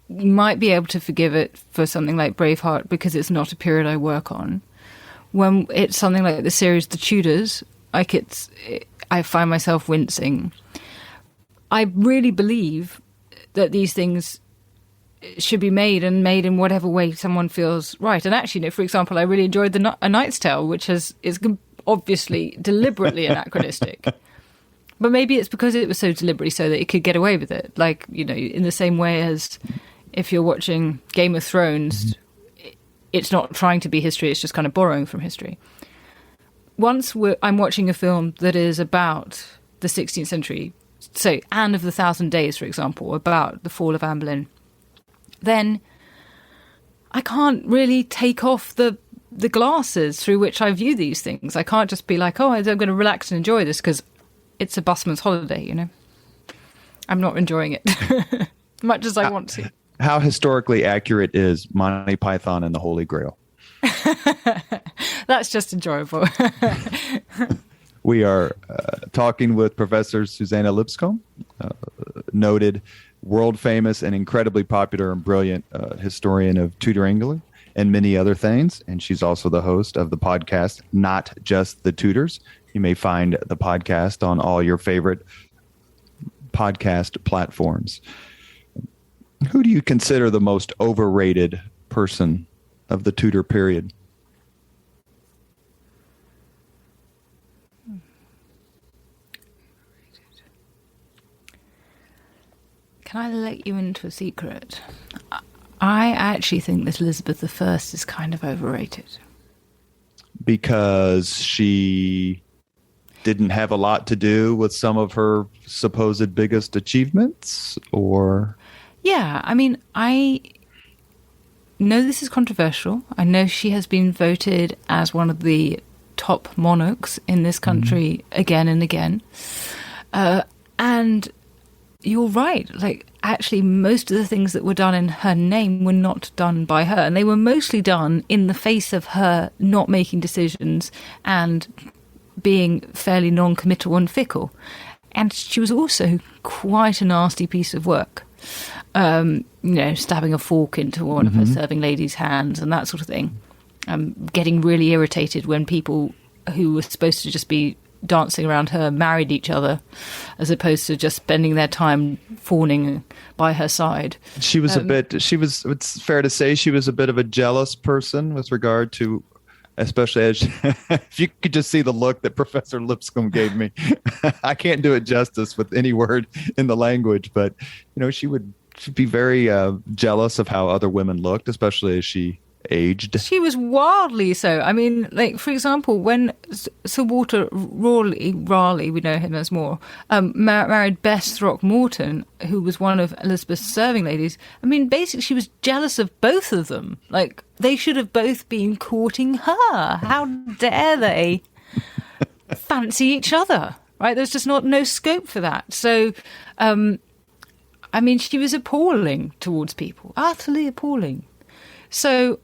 Speaker 2: might be able to forgive it for something like Braveheart because it's not a period I work on. When it's something like the series The Tudors, I find myself wincing. I really believe that these things should be made in whatever way someone feels right. And actually, for example, I really enjoyed A Knight's Tale, which is obviously deliberately anachronistic. But maybe it's because it was so deliberately so that it could get away with it. Like, in the same way as if you're watching Game of Thrones, it's not trying to be history, it's just kind of borrowing from history. Once I'm watching a film that is about the 16th century, so Anne of the Thousand Days, for example, about the fall of Anne Boleyn, then I can't really take off the glasses through which I view these things. I can't just be like, I'm going to relax and enjoy this because it's a busman's holiday, I'm not enjoying it as much as I want to.
Speaker 1: How historically accurate is Monty Python and the Holy Grail?
Speaker 2: That's just enjoyable.
Speaker 1: We are talking with Professor Suzannah Lipscomb, noted world famous and incredibly popular and brilliant historian of Tudor England and many other things. And she's also the host of the podcast, Not Just the Tudors. You may find the podcast on all your favorite podcast platforms. Who do you consider the most overrated person of the Tudor period?
Speaker 2: Can I let you into a secret? I actually think that Elizabeth I is kind of overrated.
Speaker 1: Because she didn't have a lot to do with some of her supposed biggest achievements, or?
Speaker 2: Yeah, I mean, I know this is controversial. I know she has been voted as one of the top monarchs in this country again and again. And you're right. Like, actually, most of the things that were done in her name were not done by her. And they were mostly done in the face of her not making decisions and being fairly non-committal and fickle. And she was also quite a nasty piece of work. Stabbing a fork into one of her serving ladies' hands and that sort of thing. Getting really irritated when people who were supposed to just be dancing around her married each other, as opposed to just spending their time fawning by her side.
Speaker 1: She was it's fair to say she was a bit of a jealous person with regard to, especially as if you could just see the look that Professor Lipscomb gave me. I can't do it justice with any word in the language, but she'd be very jealous of how other women looked, especially as she aged. She
Speaker 2: was wildly so. I mean, like, for example, when Sir Walter Raleigh, we know him as More, married Bess Throckmorton, who was one of Elizabeth's serving ladies, I mean, basically she was jealous of both of them. Like, they should have both been courting her. How dare they fancy each other, right? There's just no scope for that. So, I mean, she was appalling towards people, utterly appalling. So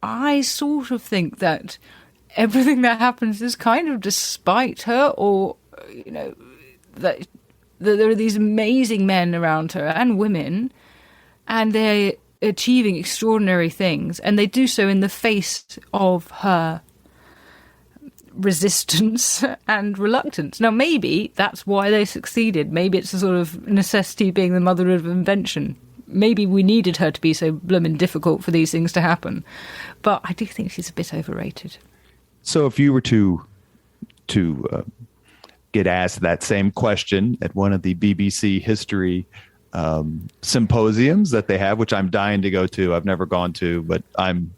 Speaker 2: I sort of think that everything that happens is kind of despite her, or, that there are these amazing men around her and women, and they're achieving extraordinary things, and they do so in the face of her resistance and reluctance. Now, maybe that's why they succeeded. Maybe it's a sort of necessity being the mother of invention. Maybe we needed her to be so blooming difficult for these things to happen. But I do think she's a bit overrated.
Speaker 1: So if you were to get asked that same question at one of the BBC history symposiums that they have, which I'm dying to go to, I've never gone to, but I'm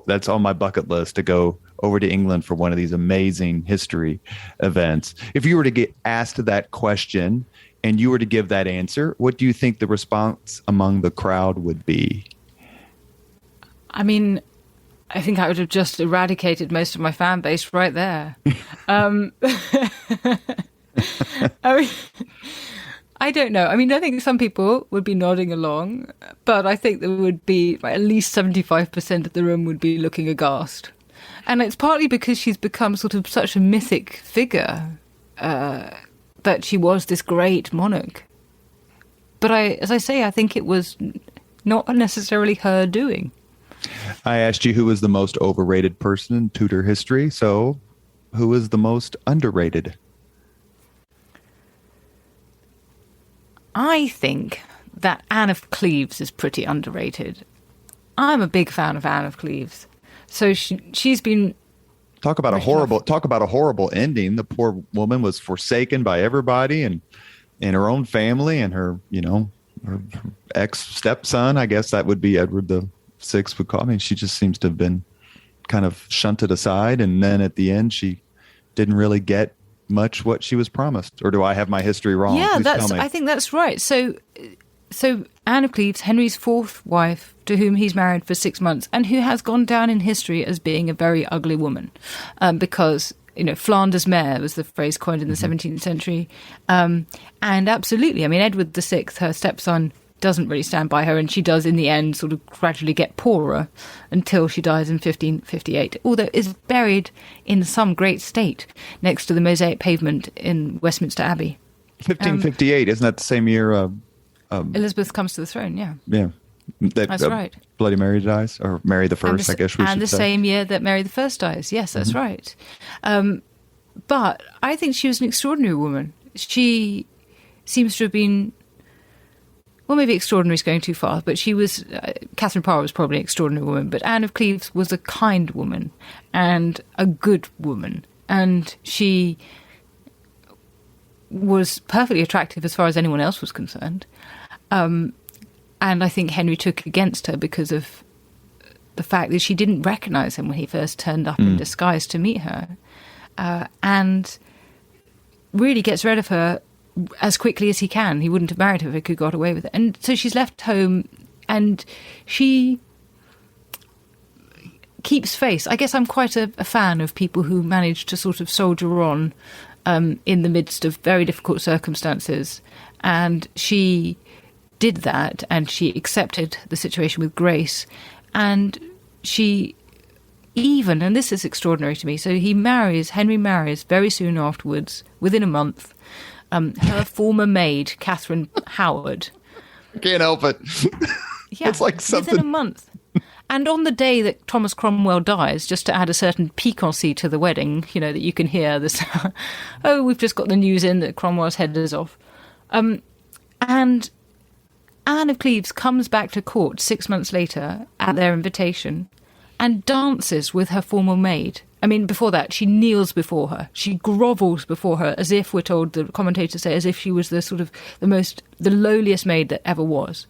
Speaker 1: that's on my bucket list to go over to England for one of these amazing history events. If you were to get asked that question and you were to give that answer, what do you think the response among the crowd would be?
Speaker 2: I mean, I think I would have just eradicated most of my fan base right there. I mean, I don't know. I mean, I think some people would be nodding along, but I think there would be at least 75% of the room would be looking aghast. And it's partly because she's become sort of such a mythic figure, that she was this great monarch. But as I say, I think it was not necessarily her doing.
Speaker 1: I asked you who was the most overrated person in Tudor history, so who is the most underrated?
Speaker 2: I think that Anne of Cleves is pretty underrated. I'm a big fan of Anne of Cleves. So she's been...
Speaker 1: Talk about a horrible ending. The poor woman was forsaken by everybody and her own family and her ex-stepson. I guess that would be Edward the Sixth would call me. She just seems to have been kind of shunted aside. And then at the end, she didn't really get much what she was promised. Or do I have my history wrong?
Speaker 2: Yeah, I think that's right. So Anne of Cleves, Henry's fourth wife, to whom he's married for 6 months, and who has gone down in history as being a very ugly woman, because Flanders mare was the phrase coined in the 17th century, and absolutely, I mean, Edward VI, her stepson, doesn't really stand by her, and she does in the end sort of gradually get poorer until she dies in 1558, although is buried in some great state next to the mosaic pavement in Westminster Abbey.
Speaker 1: 1558, isn't that the same year
Speaker 2: Elizabeth comes to the throne?
Speaker 1: Yeah,
Speaker 2: that's right.
Speaker 1: Bloody Mary dies, or Mary the First, I guess we should say.
Speaker 2: And the same year that Mary the First dies. Yes, that's right. But I think she was an extraordinary woman. She seems to have been... well, maybe extraordinary is going too far, but she was, Catherine Parr was probably an extraordinary woman, but Anne of Cleves was a kind woman and a good woman. And she was perfectly attractive as far as anyone else was concerned. And I think Henry took against her because of the fact that she didn't recognise him when he first turned up in disguise to meet her. And really gets rid of her as quickly as he can. He wouldn't have married her if he could have got away with it. And so she's left home and she keeps face. I guess I'm quite a fan of people who manage to sort of soldier on in the midst of very difficult circumstances. And she did that, and she accepted the situation with grace. And she even, and this is extraordinary to me, so Henry marries very soon afterwards, within a month, her former maid, Catherine Howard.
Speaker 1: I can't help it.
Speaker 2: Yeah,
Speaker 1: it's like something.
Speaker 2: Within a month. And on the day that Thomas Cromwell dies, just to add a certain piquancy to the wedding, that you can hear this, oh, we've just got the news in that Cromwell's head is off. And Anne of Cleves comes back to court 6 months later at their invitation and dances with her former maid. I mean, before that, she kneels before her. She grovels before her, as if, we're told, the commentators say, as if she was the lowliest maid that ever was.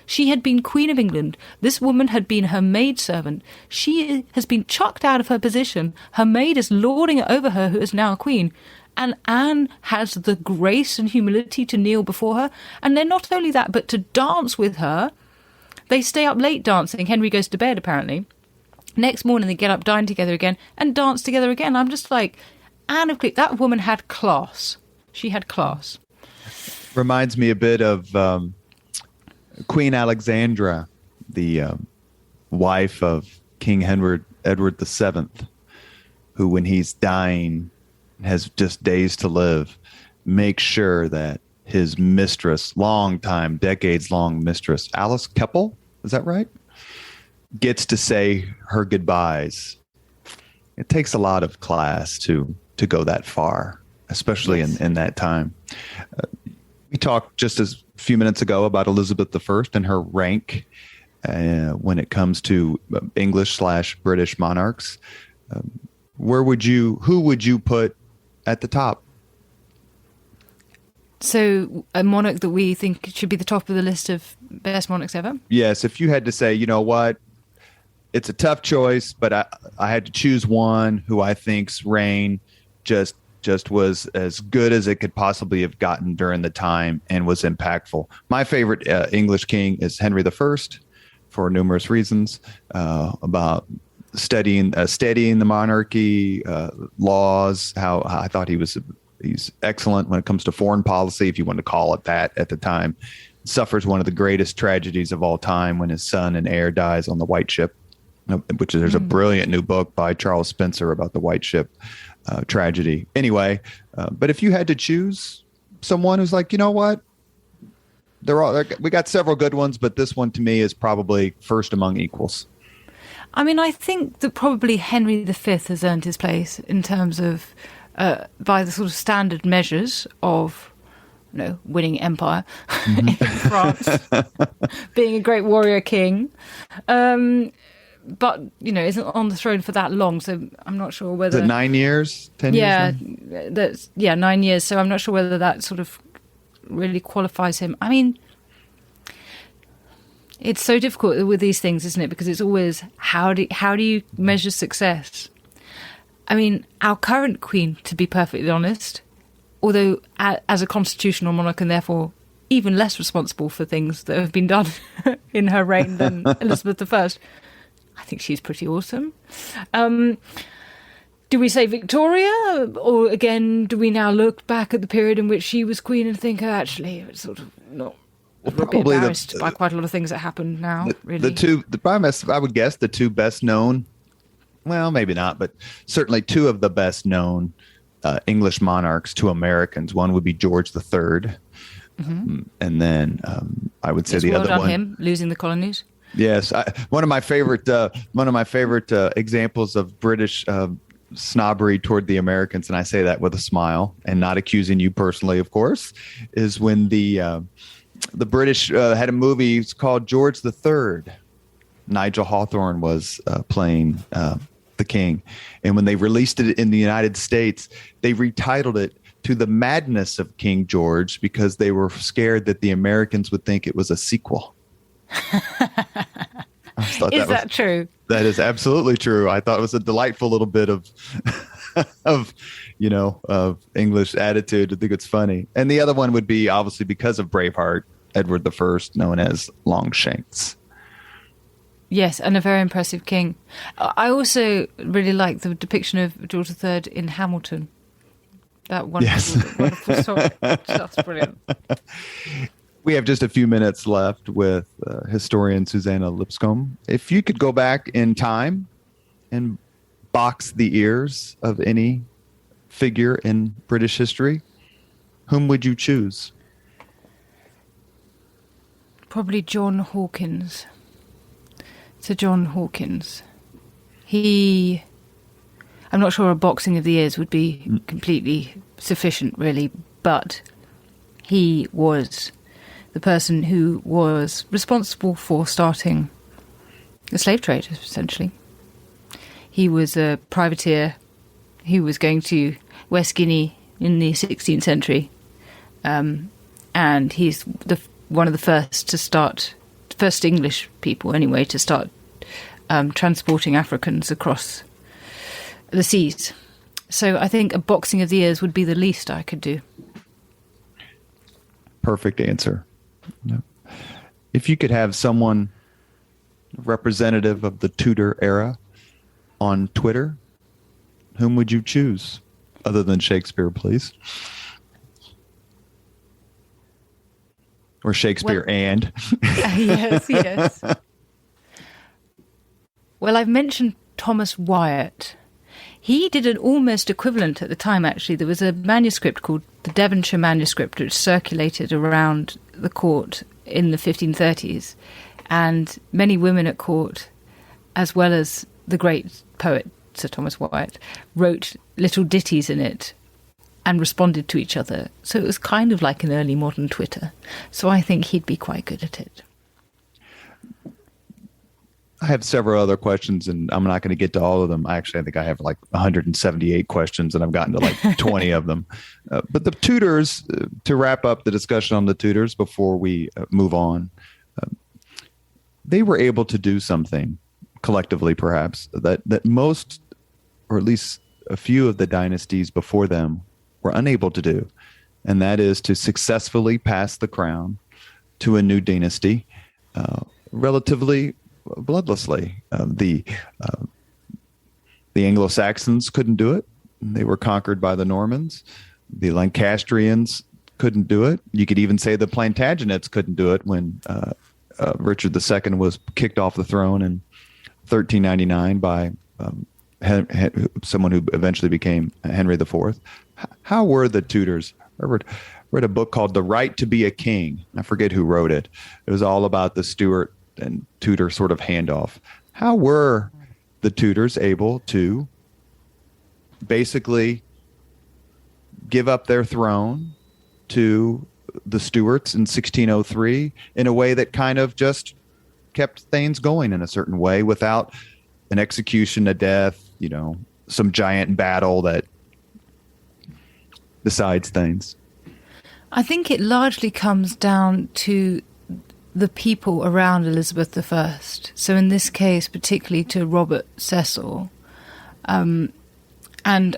Speaker 2: She had been Queen of England. This woman had been her maidservant. She has been chucked out of her position. Her maid is lording it over her, who is now a queen. And Anne has the grace and humility to kneel before her. And then not only that, but to dance with her. They stay up late dancing. Henry goes to bed, apparently. Next morning, they get up, dine together again, and dance together again. I'm just like, Anne of Cleves, that woman had class. She had class.
Speaker 1: Reminds me a bit of Queen Alexandra, the wife of King Edward VII, who, when he's dying, has just days to live, makes sure that his mistress, decades-long mistress, Alice Keppel, is that right? Gets to say her goodbyes. It takes a lot of class to go that far, especially in that time. We talked just a few minutes ago about Elizabeth I and her rank when it comes to English/British monarchs. Who would you put at the top?
Speaker 2: So a monarch that we think should be the top of the list of best monarchs ever?
Speaker 1: Yes, if you had to say, you know what, it's a tough choice, but I had to choose one who I think's reign just was as good as it could possibly have gotten during the time and was impactful. My favorite English king is Henry I, for numerous reasons, about studying the monarchy, laws, how I thought he's excellent when it comes to foreign policy, if you want to call it that at the time. Suffers one of the greatest tragedies of all time when his son and heir dies on the White Ship, which there's a brilliant new book by Charles Spencer about the White Ship tragedy. Anyway, but if you had to choose someone who's like, you know what, we got several good ones, but this one to me is probably first among equals.
Speaker 2: I mean, I think that probably Henry V has earned his place in terms of, by the sort of standard measures of, winning empire in France, being a great warrior king. But, isn't on the throne for that long, so I'm not sure whether...
Speaker 1: Is it 9 years? 10 years?
Speaker 2: Yeah, 9 years, so I'm not sure whether that sort of really qualifies him. I mean, it's so difficult with these things, isn't it? Because it's always, how do you measure success? I mean, our current queen, to be perfectly honest, although as a constitutional monarch and therefore even less responsible for things that have been done in her reign than Elizabeth I, I think she's pretty awesome. Do we say Victoria? Or again, do we now look back at the period in which she was queen and think, actually, it's sort of not... Well, probably embarrassed by quite a lot of things that happen now, really.
Speaker 1: I would guess the two best known, well, maybe not, but certainly two of the best known English monarchs to Americans. One would be George III. And then I would say the other one.
Speaker 2: Him losing the colonies.
Speaker 1: Yes, one of my favorite examples of British snobbery toward the Americans, and I say that with a smile and not accusing you personally, of course, is when the The British had a movie. It's called George the Third. Nigel Hawthorne was playing the king. And when they released it in the United States, they retitled it To the Madness of King George because they were scared that the Americans would think it was a sequel.
Speaker 2: Is that true?
Speaker 1: That is absolutely true. I thought it was a delightful little bit of of English attitude. I think it's funny. And the other one would be obviously because of Braveheart, Edward I, known as Longshanks.
Speaker 2: Yes, and a very impressive king. I also really like the depiction of George III in Hamilton. That wonderful story. Just brilliant.
Speaker 1: We have just a few minutes left with historian Suzannah Lipscomb. If you could go back in time and box the ears of any figure in British history, whom would you choose?
Speaker 2: Probably John Hawkins. Sir John Hawkins. I'm not sure a boxing of the ears would be completely sufficient, really, but he was the person who was responsible for starting the slave trade, essentially. He was a privateer. He was going to West Guinea in the 16th century, and he's one of the first English people, anyway, to start transporting Africans across the seas. So I think a boxing of the ears would be the least I could do.
Speaker 1: Perfect answer. No. If you could have someone representative of the Tudor era on Twitter, whom would you choose? Other than Shakespeare, please. Or Shakespeare and.
Speaker 2: Yes. Well, I've mentioned Thomas Wyatt. He did an almost equivalent at the time, actually. There was a manuscript called the Devonshire Manuscript, which circulated around the court in the 1530s. And many women at court, as well as the great poet Sir Thomas Wyatt, wrote little ditties in it and responded to each other. So it was kind of like an early modern Twitter. So I think he'd be quite good at it.
Speaker 1: I have several other questions, and I'm not going to get to all of them. I think I have like 178 questions, and I've gotten to like 20 of them. But the Tudors, to wrap up the discussion on the Tudors before we move on, they were able to do something collectively, perhaps, that most, or at least a few of the dynasties before them were unable to do. And that is to successfully pass the crown to a new dynasty relatively bloodlessly. The Anglo-Saxons couldn't do it. They were conquered by the Normans. The Lancastrians couldn't do it. You could even say the Plantagenets couldn't do it when Richard II was kicked off the throne in 1399 by someone who eventually became Henry IV. How were the Tudors? I read a book called The Right to be a King. I forget who wrote it. It was all about the Stuart and Tudor sort of handoff. How were the Tudors able to basically give up their throne to the Stuarts in 1603 in a way that kind of just kept things going in a certain way without an execution, a death, some giant battle that decides things?
Speaker 2: I think it largely comes down to the people around Elizabeth I. So in this case, particularly to Robert Cecil and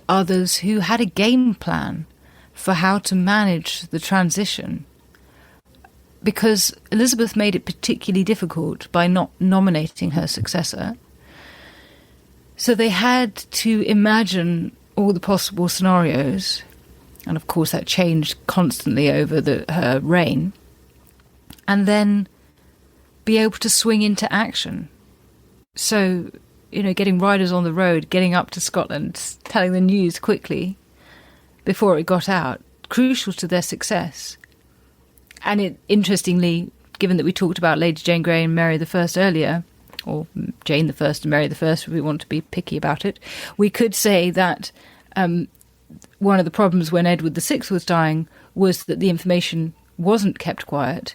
Speaker 2: others who had a game plan for how to manage the transition. Because Elizabeth made it particularly difficult by not nominating her successor. So they had to imagine all the possible scenarios. And of course that changed constantly over her reign. And then be able to swing into action. So, getting riders on the road, getting up to Scotland, telling the news quickly before it got out, crucial to their success. And interestingly, given that we talked about Lady Jane Grey and Mary I earlier, or Jane I and Mary I, if we want to be picky about it, we could say that one of the problems when Edward VI was dying was that the information wasn't kept quiet,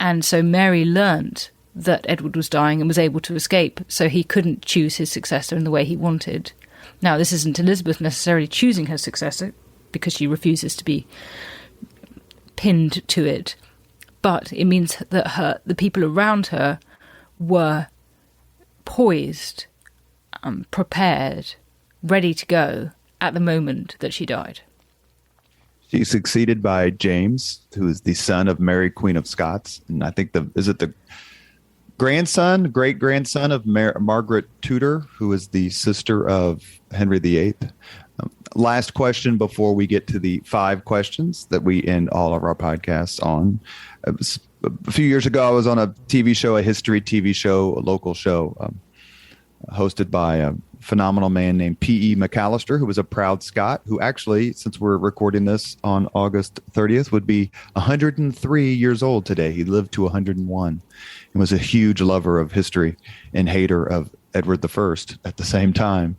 Speaker 2: And so Mary learnt that Edward was dying and was able to escape, so he couldn't choose his successor in the way he wanted. Now, this isn't Elizabeth necessarily choosing her successor, because she refuses to be pinned to it, but it means that the people around her were poised, prepared, ready to go at the moment that she died.
Speaker 1: She's succeeded by James, who is the son of Mary, Queen of Scots, and I think the great grandson of Margaret Tudor, who is the sister of Henry VIII. Last question before we get to the 5 questions that we end all of our podcasts on. A few years ago, I was on a TV show, a history TV show, a local show, hosted by a phenomenal man named P.E. McAllister, who was a proud Scot, who actually, since we're recording this on August 30th, would be 103 years old today. He lived to 101 and was a huge lover of history and hater of Edward I at the same time.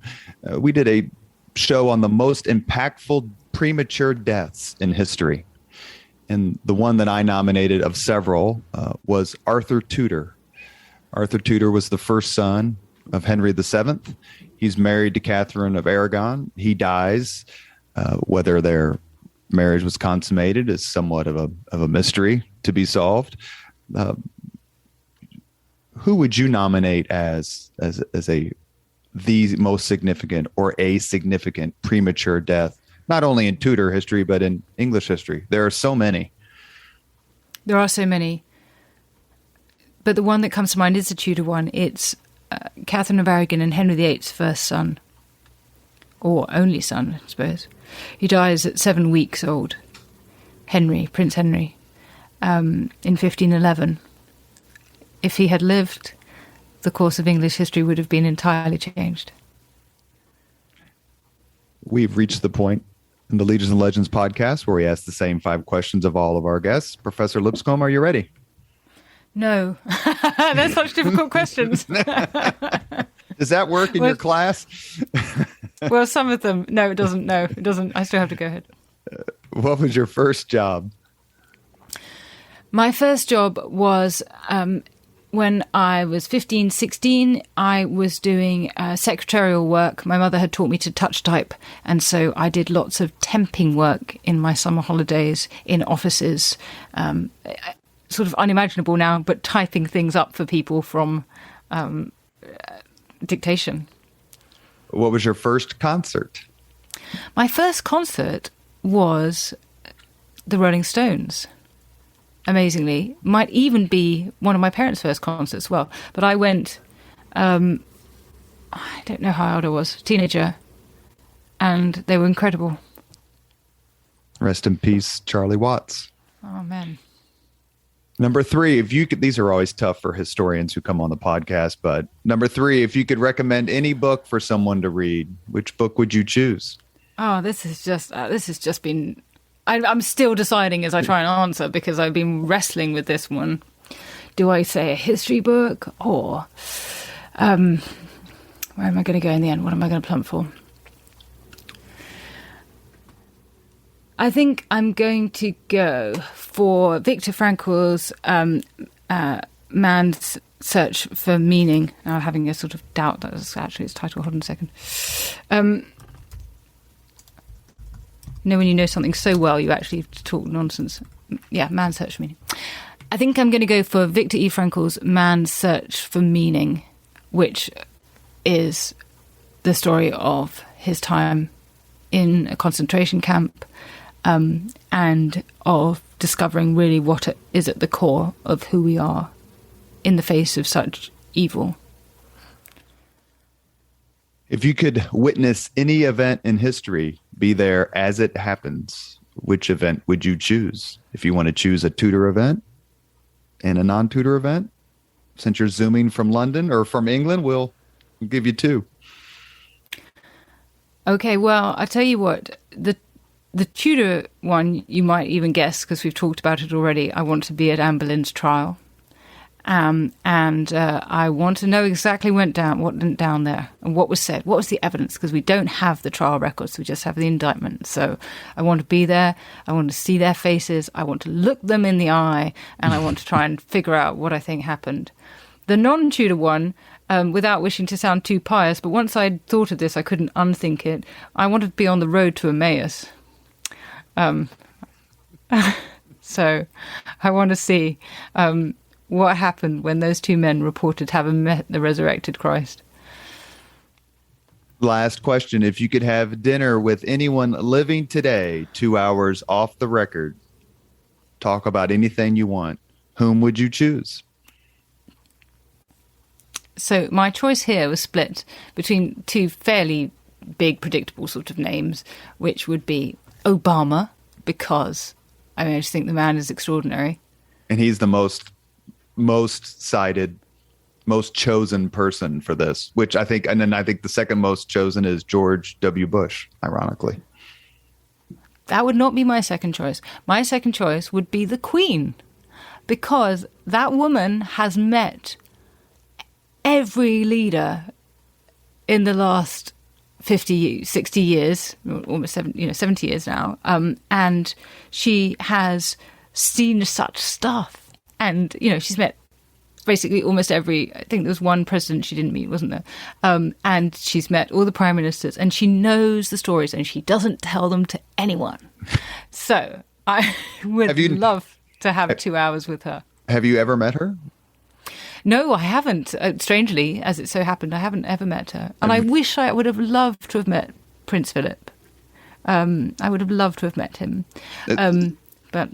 Speaker 1: We did a show on the most impactful premature deaths in history. And the one that I nominated of several was Arthur Tudor. Arthur Tudor was the first son of Henry VII. He's married to Catherine of Aragon. He dies. Whether their marriage was consummated is somewhat of a mystery to be solved. Who would you nominate as the most significant or a significant premature death, not only in Tudor history, but in English history? There are so many.
Speaker 2: There are so many. But the one that comes to mind is the Tudor one. It's Catherine of Aragon and Henry VIII's first son, or only son, I suppose. He dies at 7 weeks old, Prince Henry, in 1511. If he had lived, the course of English history would have been entirely changed.
Speaker 1: We've reached the point in the Leaders and Legends podcast where we ask the same 5 questions of all of our guests. Professor Lipscomb, are you ready?
Speaker 2: No. They're such difficult questions.
Speaker 1: Does that work in your class?
Speaker 2: Well, some of them. No, it doesn't. No, it doesn't. I still have to go ahead.
Speaker 1: What was your first job?
Speaker 2: My first job was when I was 15, 16. I was doing secretarial work. My mother had taught me to touch type, and so I did lots of temping work in my summer holidays in offices. Sort of unimaginable now, but typing things up for people from dictation.
Speaker 1: What was your first concert?
Speaker 2: My first concert was the Rolling Stones. Amazingly, might even be one of my parents' first concerts as well. But I went, I don't know how old I was, teenager, and they were incredible.
Speaker 1: Rest in peace, Charlie Watts.
Speaker 2: Oh, man.
Speaker 1: Number 3, if you could, these are always tough for historians who come on the podcast, but number 3, if you could recommend any book for someone to read, which book would you choose?
Speaker 2: Oh, this has just been, I'm still deciding as I try and answer, because I've been wrestling with this one. Do I say a history book, or where am I going to go in the end? What am I going to plump for? I think I'm going to go for Viktor Frankl's Man's Search for Meaning. I'm having a sort of doubt that was actually its title. Hold on a second. When you know something so well, you actually talk nonsense. Yeah, Man's Search for Meaning. I think I'm going to go for Viktor E. Frankl's Man's Search for Meaning, which is the story of his time in a concentration camp, and of discovering really what is at the core of who we are in the face of such evil.
Speaker 1: If you could witness any event in history, be there as it happens, which event would you choose? If you want to choose a Tudor event and a non-Tudor event, since you're zooming from London or from England, we'll give you 2.
Speaker 2: Okay, well, I'll tell you what, the Tudor one, you might even guess, because we've talked about it already. I want to be at Anne Boleyn's trial. And I want to know exactly what went down there and what was said. What was the evidence? Because we don't have the trial records. We just have the indictment. So I want to be there. I want to see their faces. I want to look them in the eye. And I want to try and figure out what I think happened. The non-Tudor one, without wishing to sound too pious, but once I'd thought of this, I couldn't unthink it. I wanted to be on the road to Emmaus. So I want to see what happened when those two men reported having met the resurrected Christ.
Speaker 1: Last question. If you could have dinner with anyone living today, 2 hours off the record, talk about anything you want, whom would you choose?
Speaker 2: So my choice here was split between two fairly big, predictable sort of names, which would be Obama, because I just think the man is extraordinary. And
Speaker 1: he's the most cited, most chosen person for this, which I think, and then I think the second most chosen is George W. Bush, ironically.
Speaker 2: That would not be my second choice. My second choice would be the Queen, because that woman has met every leader in the last 50, 60 years, almost 70 years now, and she has seen such stuff. And, she's met basically almost every, I think there was one president she didn't meet, wasn't there? And she's met all the prime ministers, and she knows the stories, and she doesn't tell them to anyone. So I would love to have 2 hours with her.
Speaker 1: Have you ever met her?
Speaker 2: No, I haven't. Strangely, as it so happened, I haven't ever met her. And I wish I would have loved to have met Prince Philip. I would have loved to have met him. But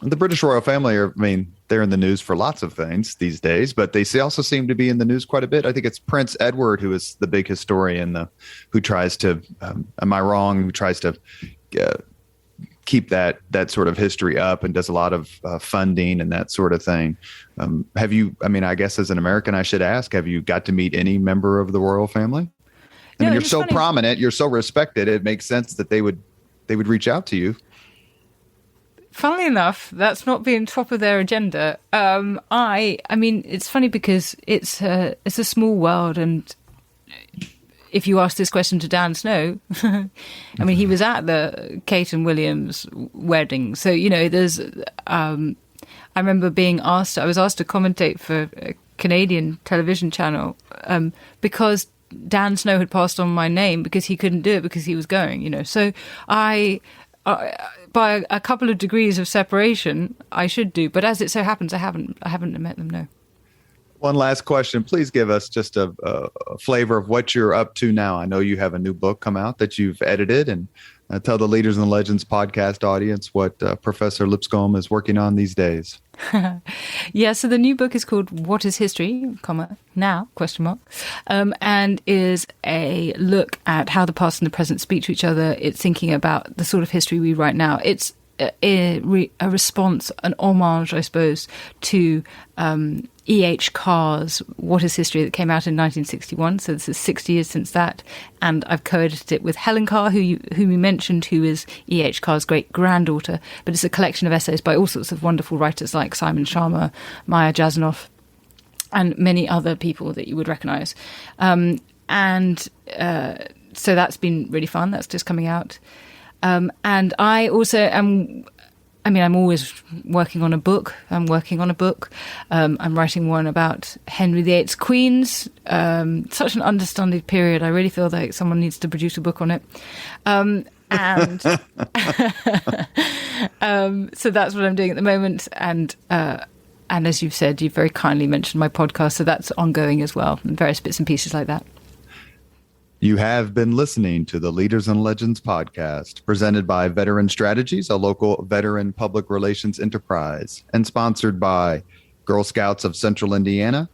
Speaker 1: the British royal family they're in the news for lots of things these days, but they also seem to be in the news quite a bit. I think it's Prince Edward who is the big historian, who tries to, am I wrong, who tries to keep that sort of history up and does a lot of funding and that sort of thing. Have you, I guess as an American, I should ask, have you got to meet any member of the royal family? You're so prominent, you're so respected, it makes sense that they would reach out to you.
Speaker 2: Funnily enough, that's not being top of their agenda. It's funny because it's a small world, and if you ask this question to Dan Snow, he was at the Kate and William's wedding. So, there's, I remember I was asked to commentate for a Canadian television channel because Dan Snow had passed on my name because he couldn't do it because he was going, So by a couple of degrees of separation, I should do. But as it so happens, I haven't met them, no.
Speaker 1: One last question. Please give us just a flavor of what you're up to now. I know you have a new book come out that you've edited, and tell the Leaders and Legends podcast audience what Professor Lipscomb is working on these days.
Speaker 2: Yeah, so the new book is called What is History, Now, ? And is a look at how the past and the present speak to each other. It's thinking about the sort of history we write now. It's a response, an homage, I suppose, to E.H. Carr's What is History that came out in 1961. So this is 60 years since that. And I've co-edited it with Helen Carr, whom you mentioned, who is E.H. Carr's great-granddaughter. But it's a collection of essays by all sorts of wonderful writers like Simon Sharma, Maya Jasanoff, and many other people that you would recognise. So that's been really fun. That's just coming out. And I also am, I'm always working on a book. I'm writing one about Henry VIII's queens. Such an understudied period. I really feel like someone needs to produce a book on it. So that's what I'm doing at the moment. And as you've said, you've very kindly mentioned my podcast. So that's ongoing as well, and various bits and pieces like that.
Speaker 1: You have been listening to the Leaders and Legends podcast, presented by Veteran Strategies, a local veteran public relations enterprise, and sponsored by Girl Scouts of Central Indiana,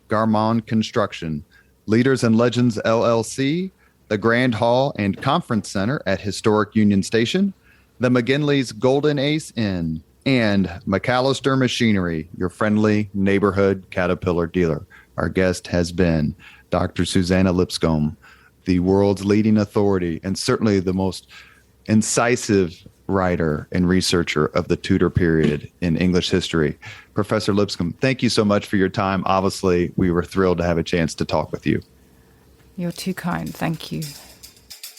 Speaker 1: Garmon Construction, Leaders and Legends LLC, the Grand Hall and Conference Center at Historic Union Station, the McGinley's Golden Ace Inn, and McAllister Machinery, your friendly neighborhood Caterpillar dealer. Our guest has been Dr. Suzannah Lipscomb, the world's leading authority and certainly the most incisive writer and researcher of the Tudor period in English history. Professor Lipscomb, thank you so much for your time. Obviously, we were thrilled to have a chance to talk with you.
Speaker 2: You're too kind. Thank you.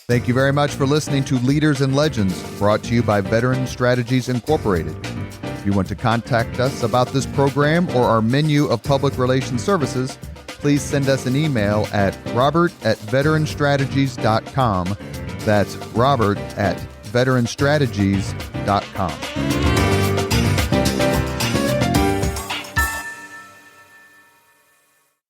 Speaker 1: Thank you very much for listening to Leaders and Legends, brought to you by Veteran Strategies Incorporated. If you want to contact us about this program or our menu of public relations services, please send us an email at robert@veteranstrategies.com. That's robert@veteranstrategies.com.